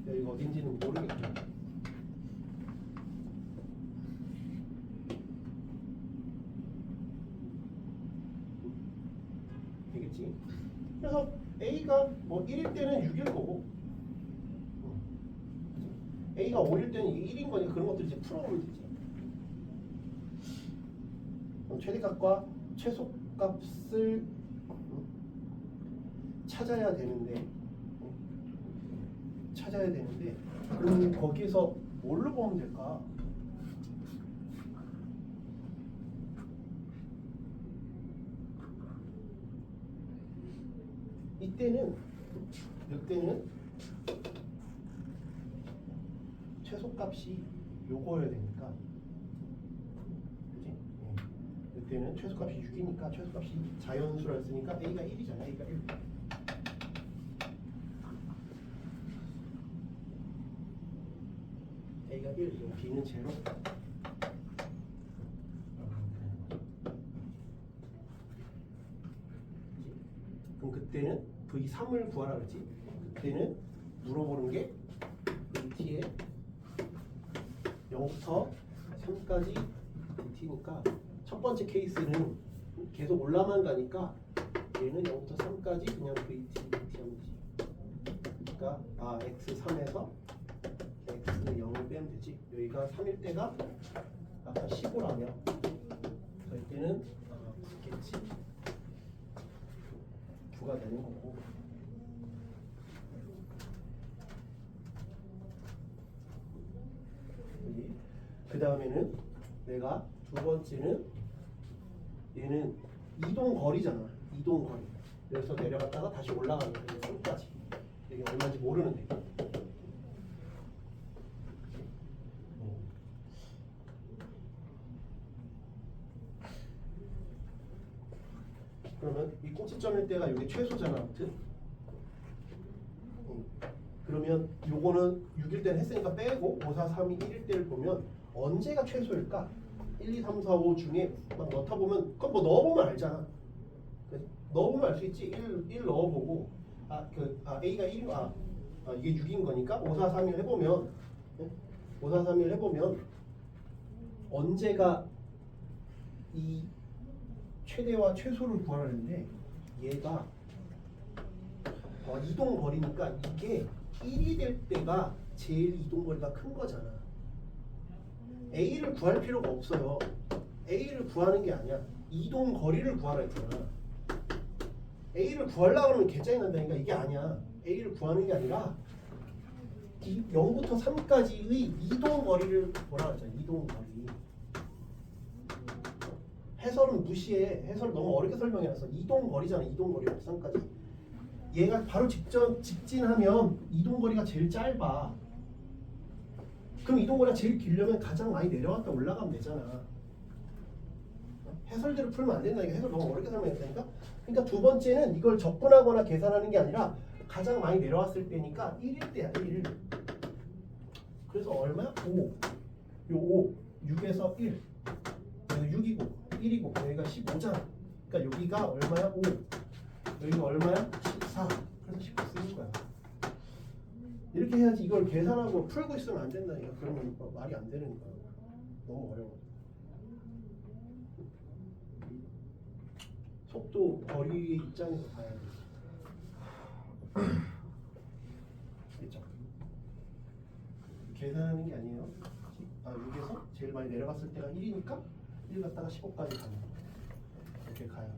여기가 어딘지는 모르겠고. 되겠지? 그래서 A가 뭐 1일 때는 6일 거고 A가 5일 때는 이게 1인 거니까 그런 것들 이제 풀어보면 되지. 최대값과 최소값을 찾아야 되는데 그럼 거기서 뭘로 보면 될까? 이때는 최소값이 요거여야 되니까, 그지? 이때는 최소값이 6이니까 최소값이 자연수를 쓰니까 A가 1이잖아. A가 1. A가 1, B는 제로. 그럼 그때는 V3을 구하라 그랬지. 그때는 물어보는 게 VT의 0부터 3까지 VT니까 첫 번째 케이스는 계속 올라만 가니까 얘는 0부터 3까지 그냥 VT 하면 되지. 그러니까 X3에서 X는 0을 빼면 되지. 여기가 3일 때가 아까 15라며 저희 때는 9겠지. 9가 되는 거고. 그 다음에는 내가 두 번째는 얘는 이동 거리잖아. 이동 거리. 그래서 내려갔다가 다시 올라가는 거야. 3까지. 이게 얼마인지 모르는데. 그러면 이 꼭지점일 때가 이게 최소잖아. 아무튼. 그러면 요거는 6일 때는 했으니까 빼고 5, 4, 3, 2, 1일 때를 보면 언제가 최소일까? 1, 2, 3, 4, 5 중에 막 넣다 보면 그건 뭐 넣어보면 알잖아. 넣어보면 알 수 있지. 1 넣어보고 A가 1, 이게 6인 거니까 5, 4, 3, 1 해보면 5, 4, 3, 1 해보면 언제가 이 최대와 최소를 구하라는데 얘가 이동 거리니까 이게 1이 될 때가 제일 이동 거리가 큰 거잖아. A를 구할 필요가 없어요. A를 구하는 게 아니야. 이동 거리를 구하라 했잖아. A를 구하려고 하면 개짜리 난다니까. 이게 아니야. A를 구하는 게 아니라 0부터 3까지의 이동 거리를 뭐라 하잖아. 이동 거리. 해설은 무시해. 해설 너무 어렵게 설명해놨어. 이동 거리잖아. 이동 거리 3까지. 얘가 바로 직진하면 이동 거리가 제일 짧아. 그럼 이동 거리가 제일 길려면 가장 많이 내려갔다 올라가면 되잖아. 해설대로 풀면 안 된다니까. 해설 너무 어렵게 설명했다니까. 그러니까 두 번째는 이걸 접근하거나 계산하는 게 아니라 가장 많이 내려왔을 때니까 1일 때야. 1. 그래서 얼마야? 5. 요 5. 6에서 1. 여기가 6이고 1이고 여기가 15잖아. 그러니까 여기가 얼마야? 5. 여기가 얼마야? 14. 그래서 19 쓰는 거야. 이렇게 해야지. 이걸 계산하고 풀고 있으면 안 된다니까. 그러면 말이 안 되는 거야. 너무 어려워. 속도, 거리의 입장에서 봐야 돼. 그렇죠? 계산하는 게 아니에요. 여기에서 제일 많이 내려갔을 때가 1이니까 1 갔다가 15까지 가는 거. 이렇게 가요.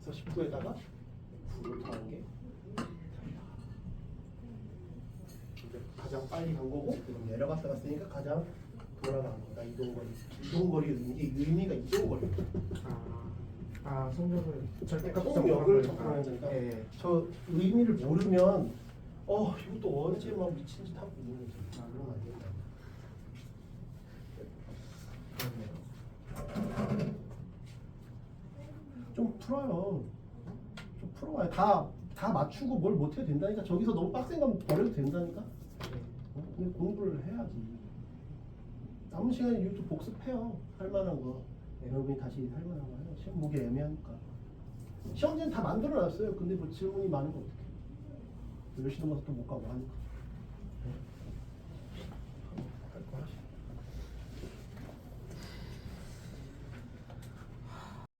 그래서 19에다가 9를 더한 게 가장 빨리 간 거고, 그럼 내려갔다 갔으니까 가장 돌아간 거다. 이동거리. 이동거리 의미가 이동거리. 성적을 꼭 역을 접근하는 거니까. 예. 저 의미를 모르면 이것도 언제 막 미친 짓 하고 있는 거지. 그러면 안 된다. 좀 풀어요. 좀 풀어봐요. 다 맞추고 뭘 못해도 된다니까. 저기서 너무 빡센 건 버려도 된다니까. 그냥 공부를 해야지. 남은 시간에 유튜브 복습해요. 할 만한 거. 여러분이 다시 할 만한 거 해요. 시험 보기 애매하니까. 시험지는 다 만들어놨어요. 근데 뭐 질문이 많은 거 어떡해. 열심히 넘어서 또 못 가고 하니까.